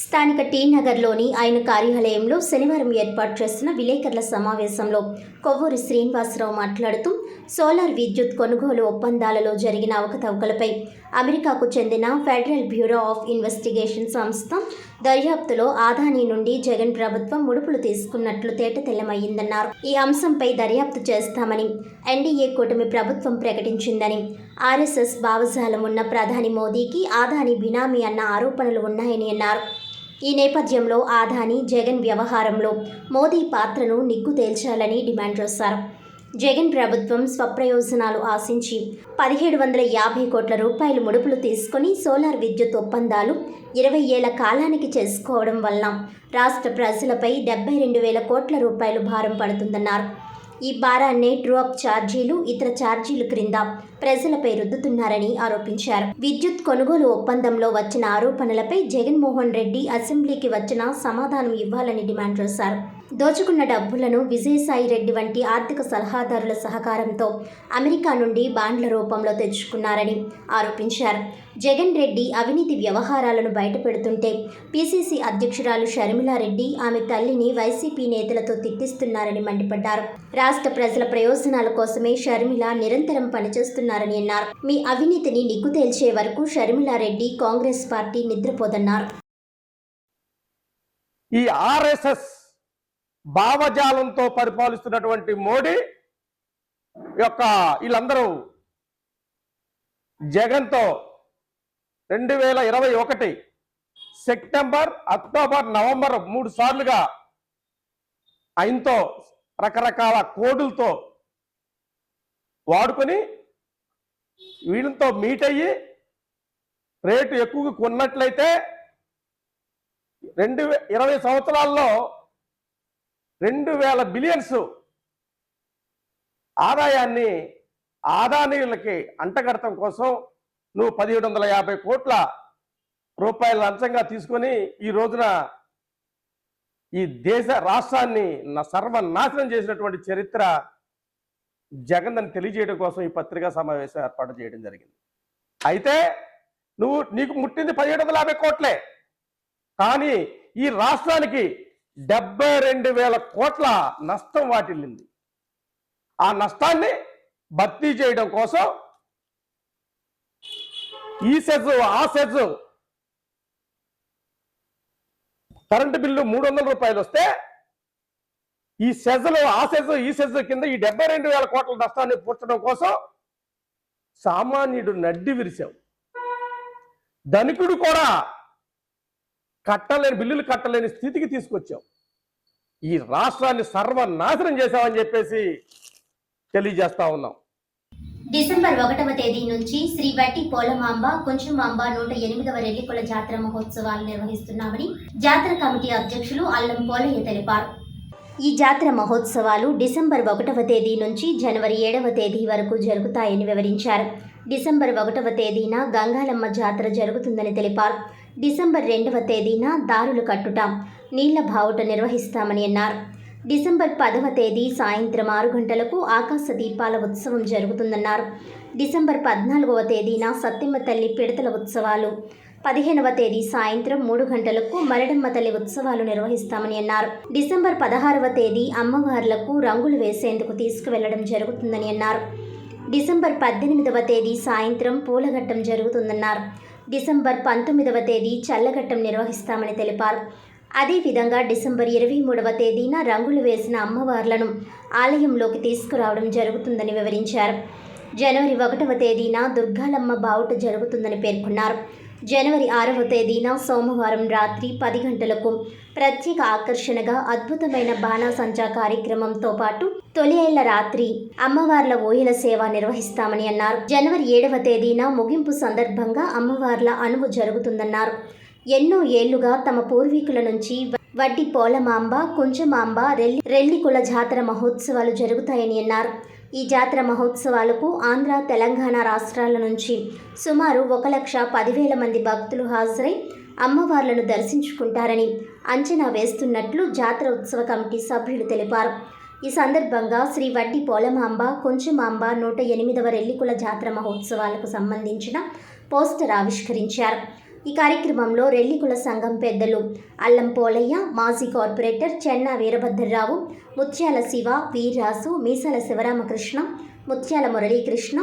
స్థానిక టీ నగర్లోని ఆయన కార్యాలయంలో శనివారం ఏర్పాటు చేసిన విలేకరుల సమావేశంలో కొవ్వూరి శ్రీనివాసరావు మాట్లాడుతూ సోలార్ విద్యుత్ కొనుగోలు ఒప్పందాలలో జరిగిన అవకతవకలపై అమెరికాకు చెందిన ఫెడరల్ బ్యూరో ఆఫ్ ఇన్వెస్టిగేషన్ సంస్థ దర్యాప్తులో ఆదాని నుండి జగన్ ప్రభుత్వం ముడుపులు తీసుకున్నట్లు తేటతెల్లమయ్యిందన్నారు. ఈ అంశంపై దర్యాప్తు చేస్తామని ఎన్డీఏ కూటమి ప్రభుత్వం ప్రకటించిందని, ఆర్ఎస్ఎస్ భావజాలం ఉన్న ప్రధాని మోదీకి ఆదాని బినామీ అన్న ఆరోపణలు ఉన్నాయని అన్నారు. ఈ నేపథ్యంలో ఆదాని జగన్ వ్యవహారంలో మోదీ పాత్రను నిగ్గు తేల్చాలని డిమాండ్ చేశారు. జగన్ ప్రభుత్వం స్వప్రయోజనాలు ఆశించి 1750 కోట్ల రూపాయలు ముడుపులు తీసుకుని సోలార్ విద్యుత్ ఒప్పందాలు 20 ఏళ్ల కాలానికి చేసుకోవడం వలన రాష్ట్ర ప్రజలపై 72,000 కోట్ల రూపాయలు భారం పడుతుందన్నారు. ఈ భారాన్ని ట్రూ-అప్ ఛార్జీలు, ఇతర ఛార్జీలు క్రింద ప్రజలపై రుద్దుతున్నారని ఆరోపించారు. విద్యుత్ కొనుగోలు ఒప్పందంలో వచ్చిన ఆరోపణలపై జగన్మోహన్ రెడ్డి అసెంబ్లీకి వచ్చిన సమాధానం ఇవ్వాలని డిమాండ్ చేశారు. దోచుకున్న డబ్బులను విజయసాయి రెడ్డి వంటి ఆర్థిక సలహాదారుల సహకారంతో అమెరికా నుండి బాండ్ల రూపంలో తెచ్చుకున్నారని ఆరోపించారు. జగన్ రెడ్డి అవినీతి వ్యవహారాలను బయటపెడుతుంటే పిసిసి అధ్యక్షురాలు షర్మిలారెడ్డి ఆమె తల్లిని వైసీపీ నేతలతో తిట్టిస్తున్నారని మండిపడ్డారు. రాష్ట్ర ప్రజల ప్రయోజనాల కోసమే షర్మిల నిరంతరం పనిచేస్తున్నారని అన్నారు. మీ అవినీతిని నిగ్గు తేల్చే వరకు షర్మిలారెడ్డి కాంగ్రెస్ పార్టీ నిద్రపోదన్నారు. ఈ ఆర్ఎస్ఎస్ భావజాలంతో పరిపాలిస్తున్నటువంటి మోడీ యొక్క వీళ్ళందరూ జగన్తో 2021 సెప్టెంబర్, అక్టోబర్, నవంబర్ 3 సార్లుగా ఆయనతో రకరకాల కోడులతో వాడుకొని వీళ్ళతో మీట్ అయ్యి రేటు ఎక్కువగా కొన్నట్లయితే 20 సంవత్సరాల్లో 2,000 బిలియన్స్ ఆదాయాన్ని ఆదానీయులకి అంటగడటం కోసం నువ్వు 1750 కోట్ల రూపాయల లంచంగా తీసుకొని ఈ రోజున ఈ దేశ రాష్ట్రాన్ని సర్వనాశనం చేసినటువంటి చరిత్ర జగన్ అని తెలియజేయడం కోసం ఈ పత్రికా సమావేశం ఏర్పాటు చేయడం జరిగింది. అయితే నీకు ముట్టింది 1750 కోట్లే, కానీ ఈ రాష్ట్రానికి 72,000 కోట్ల నష్టం వాటిల్లింది. ఆ నష్టాన్ని భర్తీ చేయడం కోసం ఈ సెజ్ ఆ సెజ్ కరెంటు బిల్లు 300 రూపాయలు వస్తే ఈ సెజ్లు ఆ సెజ్ ఈ సెజ్ కింద ఈ 72,000 కోట్ల నష్టాన్ని పూడ్చడం కోసం సామాన్యుడు నడ్డి విరిశావు. ధనికుడు కూడా బిల్లులు కట్టలేని స్థితికి తీసుకొచ్చావు. ఈ రాష్ట్రాన్ని సర్వనాశనం చేశామని చెప్పేసి తెలియజేస్తా ఉన్నాం. డిసెంబర్ 1వ తేదీ నుంచి శ్రీ వట్టి పోలమాంబ కొంచెమాంబ 108వ రెల్లికుల జాతర మహోత్సవాలు నిర్వహిస్తున్నామని జాతర కమిటీ అధ్యక్షులు అల్లం పోలయ్య తెలిపారు. ఈ జాతర మహోత్సవాలు డిసెంబర్ 1వ తేదీ నుంచి జనవరి 7వ తేదీ వరకు జరుగుతాయని వివరించారు. డిసెంబర్ 1వ తేదీన గంగాలమ్మ జాతర జరుగుతుందని తెలిపారు. డిసెంబర్ 2వ తేదీన దారులు కట్టుట, నీళ్ల బావుట నిర్వహిస్తామని అన్నారు. డిసెంబర్ 10వ తేదీ సాయంత్రం 6 గంటలకు ఆకాశ దీపాల ఉత్సవం జరుగుతుందన్నారు. డిసెంబర్ 14వ తేదీన సత్యమ్మ తల్లి పిడతల ఉత్సవాలు, 15వ తేదీ సాయంత్రం 3 గంటలకు మరడమ్మ తల్లి ఉత్సవాలు నిర్వహిస్తామని అన్నారు. డిసెంబర్ 16వ తేదీ అమ్మవార్లకు రంగులు వేసేందుకు తీసుకువెళ్లడం జరుగుతుందని అన్నారు. డిసెంబర్ 18వ తేదీ సాయంత్రం పూలఘట్టం జరుగుతుందన్నారు. డిసెంబర్ 19వ తేదీ చల్లఘట్టం నిర్వహిస్తామని తెలిపారు. అదేవిధంగా డిసెంబర్ 23వ తేదీన రంగులు వేసిన అమ్మవార్లను ఆలయంలోకి తీసుకురావడం జరుగుతుందని వివరించారు. జనవరి 1వ తేదీన దుర్గాలమ్మ బావుట జరుగుతుందని పేర్కొన్నారు. జనవరి 6వ తేదీన సోమవారం రాత్రి 10 గంటలకు ప్రత్యేక ఆకర్షణగా అద్భుతమైన బాణాసంచా కార్యక్రమంతో పాటు తొలి ఏళ్ల రాత్రి అమ్మవార్ల ఓయల సేవ నిర్వహిస్తామని అన్నారు. జనవరి 7వ తేదీన ముగింపు సందర్భంగా అమ్మవార్ల అనువు జరుగుతుందన్నారు. ఎన్నో ఏళ్లుగా తమ పూర్వీకుల నుంచి వడ్డి పోలమాంబ, కొంచెమాంబ, రెల్లికుల జాతర మహోత్సవాలు జరుగుతాయని అన్నారు. ఈ జాతర మహోత్సవాలకు ఆంధ్ర, తెలంగాణ రాష్ట్రాల నుంచి సుమారు 1,10,000 మంది భక్తులు హాజరై అమ్మవార్లను దర్శించుకుంటారని అంచనా వేస్తున్నట్లు జాతర ఉత్సవ కమిటీ సభ్యులు తెలిపారు. ఈ సందర్భంగా శ్రీ వడ్డి పోలమాంబ, కొంచెమాంబ 108వ రెల్లికుల జాతర మహోత్సవాలకు సంబంధించిన పోస్టర్ ఆవిష్కరించారు. ఈ కార్యక్రమంలో రెల్లికుల సంఘం పెద్దలు అల్లం పోలయ్య, మాజీ కార్పొరేటర్ చెన్నా వీరభద్రరావు, ముత్యాల శివ, వీర్రాసు, మీసాల శివరామకృష్ణ, ముత్యాల మురళీకృష్ణ,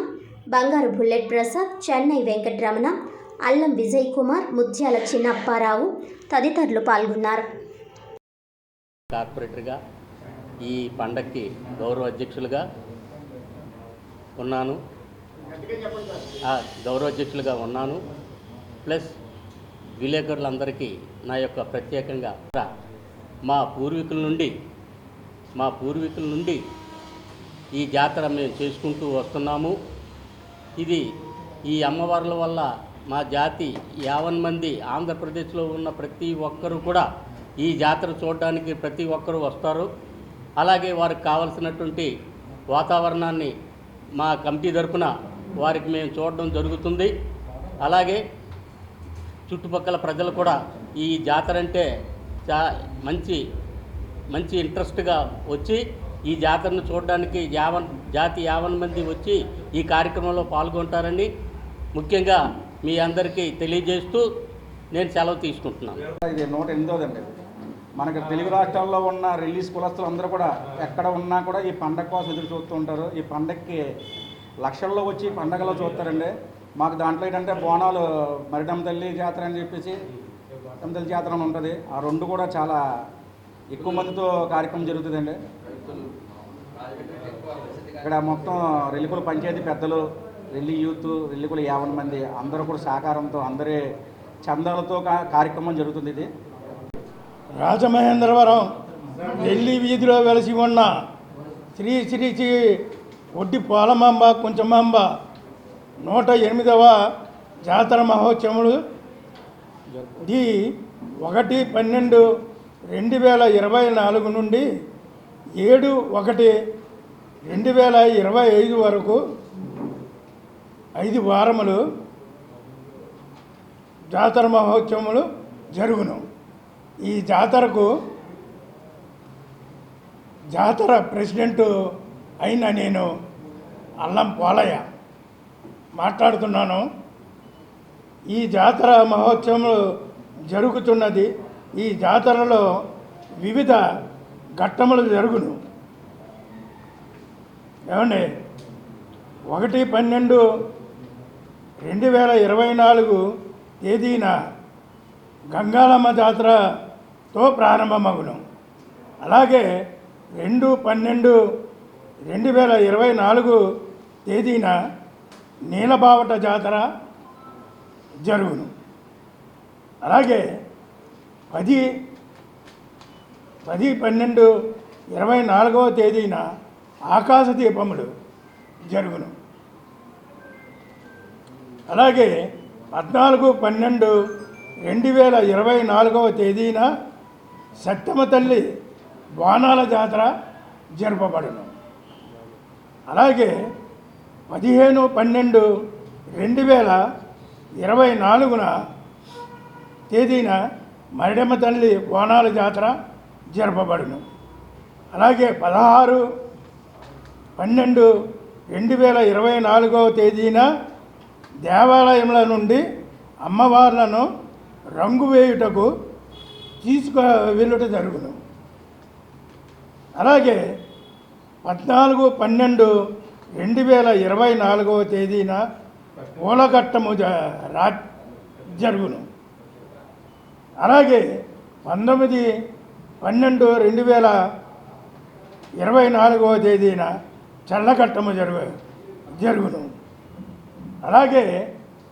బంగారు బుల్లెట్ ప్రసాద్, చెన్నై వెంకటరమణ, అల్లం విజయ్ కుమార్, ముత్యాల చిన్నప్పారావు తదితరులు పాల్గొన్నారు. కార్పొరేటర్గా ఈ పండక్కి గౌరవ అధ్యక్షులుగా ఉన్నాను. ప్లస్ విలేకరులందరికీ నా యొక్క ప్రత్యేకంగా మా పూర్వీకుల నుండి ఈ జాతర మేము చేసుకుంటూ వస్తున్నాము. ఇది ఈ అమ్మవార్ల వల్ల మా జాతి 50 మంది ఆంధ్రప్రదేశ్లో ఉన్న ప్రతి ఒక్కరూ కూడా ఈ జాతర చూడడానికి ప్రతి ఒక్కరూ వస్తారు. అలాగే వారికి కావలసినటువంటి వాతావరణాన్ని మా కమిటీ తరపున వారికి మేము చూడడం జరుగుతుంది. అలాగే చుట్టుపక్కల ప్రజలు కూడా ఈ జాతర అంటే మంచి ఇంట్రెస్ట్గా వచ్చి ఈ జాతరను చూడడానికి జాతి 50 మంది వచ్చి ఈ కార్యక్రమంలో పాల్గొంటారని ముఖ్యంగా మీ అందరికీ తెలియజేస్తూ నేను సెలవు తీసుకుంటున్నాను. ఇది 108వ మనకి తెలుగు రాష్ట్రాల్లో ఉన్న రిలీజ్ కులస్తులు అందరూ కూడా ఎక్కడ ఉన్నా కూడా ఈ పండగ కోసం ఎదురు చూస్తూ ఉంటారు. ఈ పండగకి లక్షల్లో వచ్చి పండగలో చూస్తారండి. మాకు దాంట్లో ఏంటంటే బోనాలు మరిడమ్మ తల్లి జాతర అని చెప్పేసి మరిడమ్మ తల్లి జాతర అని ఉంటుంది. ఆ రెండు కూడా చాలా ఎక్కువ మందితో కార్యక్రమం జరుగుతుందండి. ఇక్కడ మొత్తం రెల్లికుల పంచాయతీ పెద్దలు, రెల్లి యూత్, రెల్లికుల 50 మంది అందరూ కూడా సహకారంతో అందరి చందాలతో కార్యక్రమం జరుగుతుంది. ఇది రాజమహేంద్రవరం ఢిల్లీ వీధిలో వెలిసి ఉన్న శ్రీ శ్రీ శ్రీ ఒడ్డి పోలమాంబ కుంచమాంబ 108వ జాతర మహోత్సవములు ది 1/12/2024 నుండి 7/1/2025 వరకు 5 వారములు జాతర మహోత్సవములు జరుగును. ఈ జాతరకు జాతర ప్రెసిడెంట్ అయిన నేను అల్లం పోలయ్య మాట్లాడుతున్నాను. ఈ జాతర మహోత్సవములు జరుగుతున్నది. ఈ జాతరలో వివిధ ఘట్టములు జరుగును. ఏమండి 1/12/2024 తేదీన గంగాలమ్మ జాతరతో ప్రారంభమగును. అలాగే 2/12/2024 తేదీన నీలబావట జాతర జరుగును. అలాగే 10/12/24 తేదీన ఆకాశ దీపములు జరుగును. అలాగే 14/12/2024 తేదీన సత్యమ తల్లి బోనాల జాతర జరపబడును. అలాగే 15/12/2024 తేదీన మరిడమ్మ తల్లి బోనాల జాతర జరపబడును. అలాగే 16/12/2024 తేదీన దేవాలయముల నుండి అమ్మవార్లను రంగు వేయుటకు వెళ్ళుట జరుగును. అలాగే 14/12/2024 తేదీన పూలఘట్టము జరుగును. అలాగే 19/12/2024 తేదీన చల్లఘట్టము జరుగును. అలాగే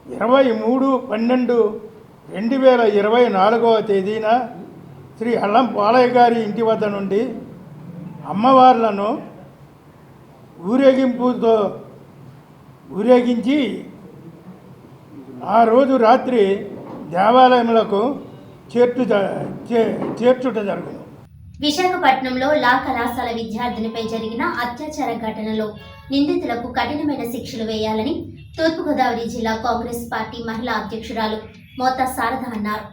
23/12/2024 తేదీన శ్రీ అల్లం పోలయ్య గారి ఇంటి వద్ద నుండి అమ్మవార్లను ఊరేగించి ఆ రోజు రాత్రి దేవాలయములకు చేర్చుట జరుగును. విశాఖపట్నంలో లా కళాశాల విద్యార్థినిపై జరిగిన అత్యాచార ఘటనలో నిందితులకు కఠినమైన శిక్షలు వేయాలని తూర్పుగోదావరి జిల్లా కాంగ్రెస్ పార్టీ మహిళా అధ్యక్షురాలు మోతా శారద అన్నారు.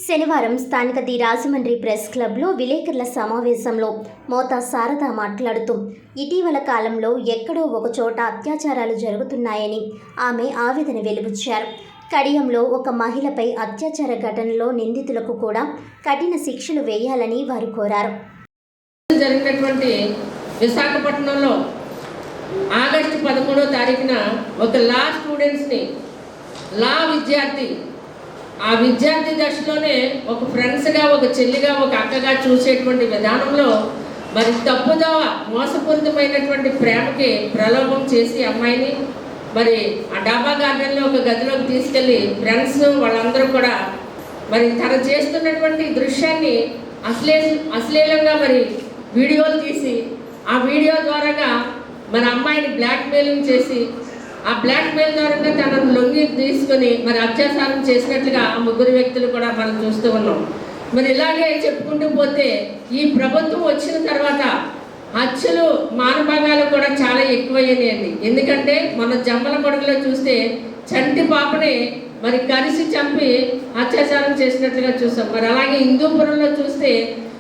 శనివారం స్థానిక ది రాజమండ్రి ప్రెస్ క్లబ్లో విలేకరుల సమావేశంలో మోతా శారద మాట్లాడుతూ ఇటీవల కాలంలో ఎక్కడో ఒకచోట అత్యాచారాలు జరుగుతున్నాయని ఆమె ఆవేదన వెలిబుచ్చారు. కడియంలో ఒక మహిళపై అత్యాచార ఘటనలో నిందితులకు కూడా కఠిన శిక్షలు వేయాలని వారు కోరారు. జరిగినటువంటి విశాఖపట్నంలో ఆగస్టు 13వ తారీఖున ఒక లా స్టూడెంట్స్ని లా విద్యార్థి ఆ విద్యార్థి దశలోనే ఒక ఫ్రెండ్స్గా, ఒక చెల్లిగా, ఒక అక్కగా చూసేటువంటి విధానంలో మరి తప్పుదోవ మోసపూరితమైనటువంటి ప్రేమకి ప్రలోభం చేసి అమ్మాయిని మరి ఆ డాబా గార్డెన్లో ఒక గదిలోకి తీసుకెళ్ళి ఫ్రెండ్స్ వాళ్ళందరూ కూడా మరి తను చేస్తున్నటువంటి దృశ్యాన్ని అశ్లీలంగా మరి వీడియోలు తీసి ఆ వీడియో ద్వారాగా మరి అమ్మాయిని బ్లాక్మెయిలింగ్ చేసి ఆ బ్లాక్మెయిల్ ద్వారా తనను లొంగి తీసుకొని మరి అత్యాచారం చేసినట్లుగా ఆ ముగ్గురు వ్యక్తులు కూడా మనం చూస్తూ ఉన్నాం. మరి ఇలాగే చెప్పుకుంటూ పోతే ఈ ప్రభుత్వం వచ్చిన తర్వాత హత్యలు మానభంగాలు కూడా చాలా ఎక్కువయ్యాయండి. ఎందుకంటే మన జమ్మల కొడుకులో చూస్తే చంటి పాపని మరి కలిసి చంపి అత్యాచారం చేసినట్లుగా చూసాం. మరి అలాగే హిందూపురంలో చూస్తే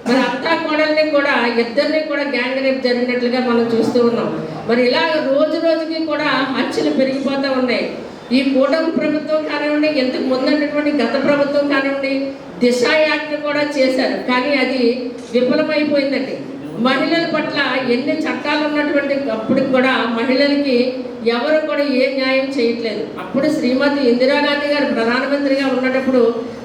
మరి అత్తా కోడల్ని కూడా ఇద్దరిని కూడా గ్యాంగ్ రేప్ జరిగినట్లుగా మనం చూస్తూ ఉన్నాం. మరి ఇలా రోజు రోజుకి కూడా హత్యలు పెరిగిపోతూ ఉన్నాయి. ఈ కూటమి ప్రభుత్వం కానివ్వండి, ఇంతకు ముందున్నటువంటి గత ప్రభుత్వం కానివ్వండి, దిశ యాక్ట్ కూడా చేశారు, కానీ అది విఫలమైపోయిందండి. మహిళల పట్ల ఎన్ని చట్టాలు ఉన్నటువంటి అప్పటికి కూడా మహిళలకి ఎవరు కూడా ఏ న్యాయం చేయట్లేదు. అప్పుడు శ్రీమతి ఇందిరాగాంధీ గారు ప్రధానమంత్రిగా ఉన్నప్పుడు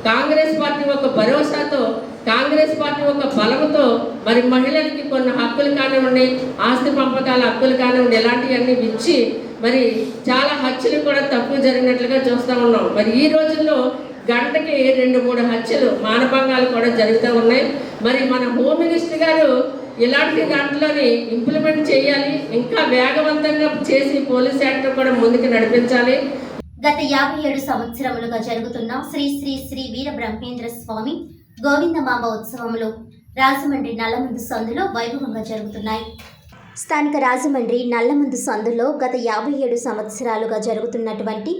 కాంగ్రెస్ పార్టీ ఒక భరోసాతో, కాంగ్రెస్ పార్టీ ఒక బలంతో మరి మహిళలకి కొన్ని హక్కులు కానివ్వండి, ఆస్తి పంపకాల హక్కులు కానివ్వండి, ఇలాంటివన్నీ ఇచ్చి మరి చాలా హత్యలు కూడా తక్కువ జరిగినట్లుగా చూస్తూ ఉన్నాం. మరి ఈ రోజుల్లో గంటకి 2-3 హత్యలు మానభంగాలు కూడా జరుగుతూ ఉన్నాయి. మరి మన హోమ్ మినిస్టర్ గారు ఇలాంటి దాంట్లోని ఇంప్లిమెంట్ చేయాలి, ఇంకా వేగవంతంగా చేసి పోలీస్ యాక్ట్ కూడా ముందుకు నడిపించాలి. గత 57 సంవత్సరములుగా జరుగుతున్న శ్రీ శ్రీ శ్రీ వీర బ్రహ్మేంద్ర స్వామి గోవిందమాంబ ఉత్సవములు రాజమండ్రి నల్లమందు సందులో వైభవంగా జరుగుతున్నాయి. స్థానిక రాజమండ్రి నల్లమందు సందులో గత 57 సంవత్సరాలుగా జరుగుతున్నటువంటి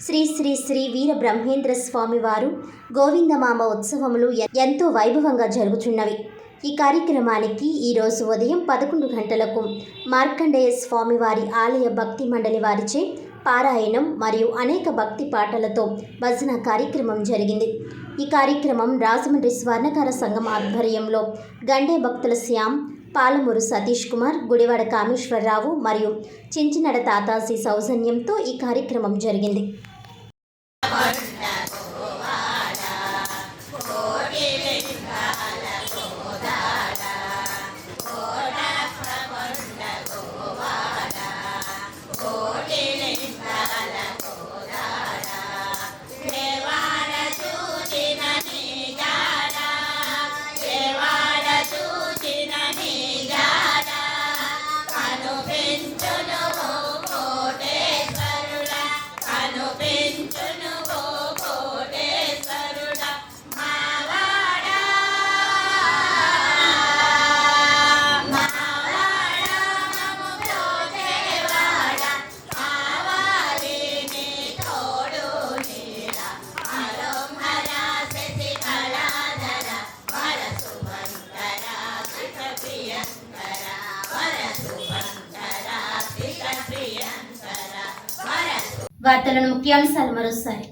శ్రీ శ్రీ శ్రీ వీర బ్రహ్మేంద్ర స్వామి వారు గోవిందమాంబ ఉత్సవములు ఎంతో వైభవంగా జరుగుతున్నవి. ఈ కార్యక్రమానికి ఈరోజు ఉదయం 11 గంటలకు మార్కండేయ స్వామివారి ఆలయ భక్తి మండలి వారిచే పారాయణం మరియు అనేక భక్తి పాటలతో భజన కార్యక్రమం జరిగింది. ఈ కార్యక్రమం రాజమండ్రి స్వర్ణకార సంఘం ఆధ్వర్యంలో గండే భక్తుల శ్యామ్, పాలమూరు సతీష్ కుమార్, గుడివాడ కామేశ్వరరావు మరియు చించినడ తాతాజీ సౌజన్యంతో ఈ కార్యక్రమం జరిగింది. వార్తలను ముఖ్యాంశాలు మరోసారి.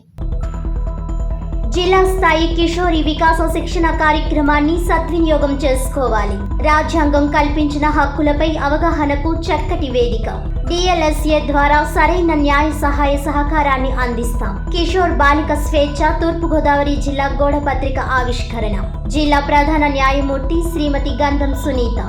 జిల్లా స్థాయి కిషోరి వికాస శిక్షణ కార్యక్రమాన్ని సద్వినియోగం చేసుకోవాలి. రాజ్యాంగం కల్పించిన హక్కులపై అవగాహనకు చక్కటి వేదిక. DLSA ద్వారా సరైన న్యాయ సహాయ సహకారాన్ని అందిస్తాం. కిషోర్ బాలిక స్వేచ్ఛ తూర్పుగోదావరి జిల్లా గోడపత్రిక ఆవిష్కరణ. జిల్లా ప్రధాన న్యాయమూర్తి శ్రీమతి గంధం సునీత.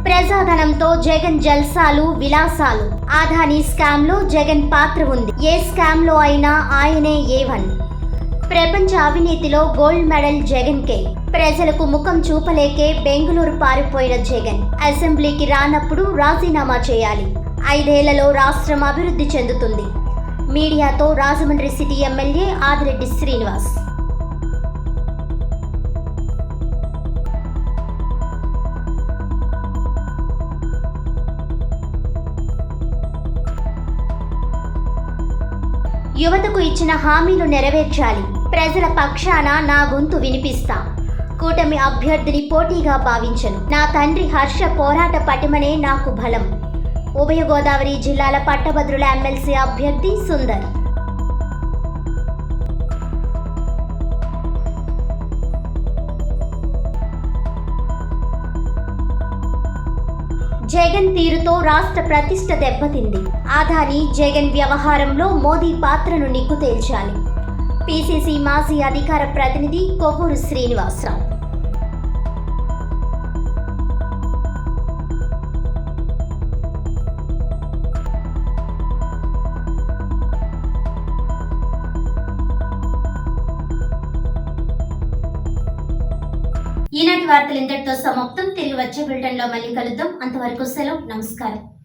ప్రజాధనంతో జగన్ జల్సాలు విలాసాలు. ఆదాని స్కామ్ లో జగన్ పాత్ర ఉంది. ఏ స్కామ్ లో అయినా ఆయనే A1. ప్రపంచ అవినీతిలో గోల్డ్ మెడల్ జగన్ కే. ప్రజలకు ముఖం చూపలేకే బెంగళూరు పారిపోయిన జగన్ అసెంబ్లీకి రానప్పుడు రాజీనామా చేయాలి. 5 ఏళ్లలో రాష్ట్రం అభివృద్ధి చెందుతుంది. మీడియాతో రాజమండ్రి సిటీ ఎమ్మెల్యే ఆదిరెడ్డి శ్రీనివాస్. యువతకు ఇచ్చిన హామీలు నెరవేర్చాలి. ప్రజల పక్షాన నా గొంతు వినిపిస్తా. కూటమి అభ్యర్థిని పోటీగా భావించను. నా తండ్రి హర్ష పోరాట పటిమనే నాకు బలం. ఉభయ గోదావరి జిల్లాల పట్టభద్రుల ఎమ్మెల్సీ అభ్యర్థి సుందర్. జగన్ తీరుతో రాష్ట్ర ప్రతిష్ట దెబ్బతింది. ఆదాని జగన్ వ్యవహారంలో మోదీ పాత్రను నిగ్గు తేల్చాలి. PCC మాజీ అధికార ప్రతినిధి కొవ్వూరు శ్రీనివాసరావు. ఈనాటి వార్తలు ఇంతటితో సమాప్తం. తిరిగి వచ్చే బులెటిన్లో మళ్ళీ కలుద్దాం. అంతవరకు సెలవు. నమస్కారం.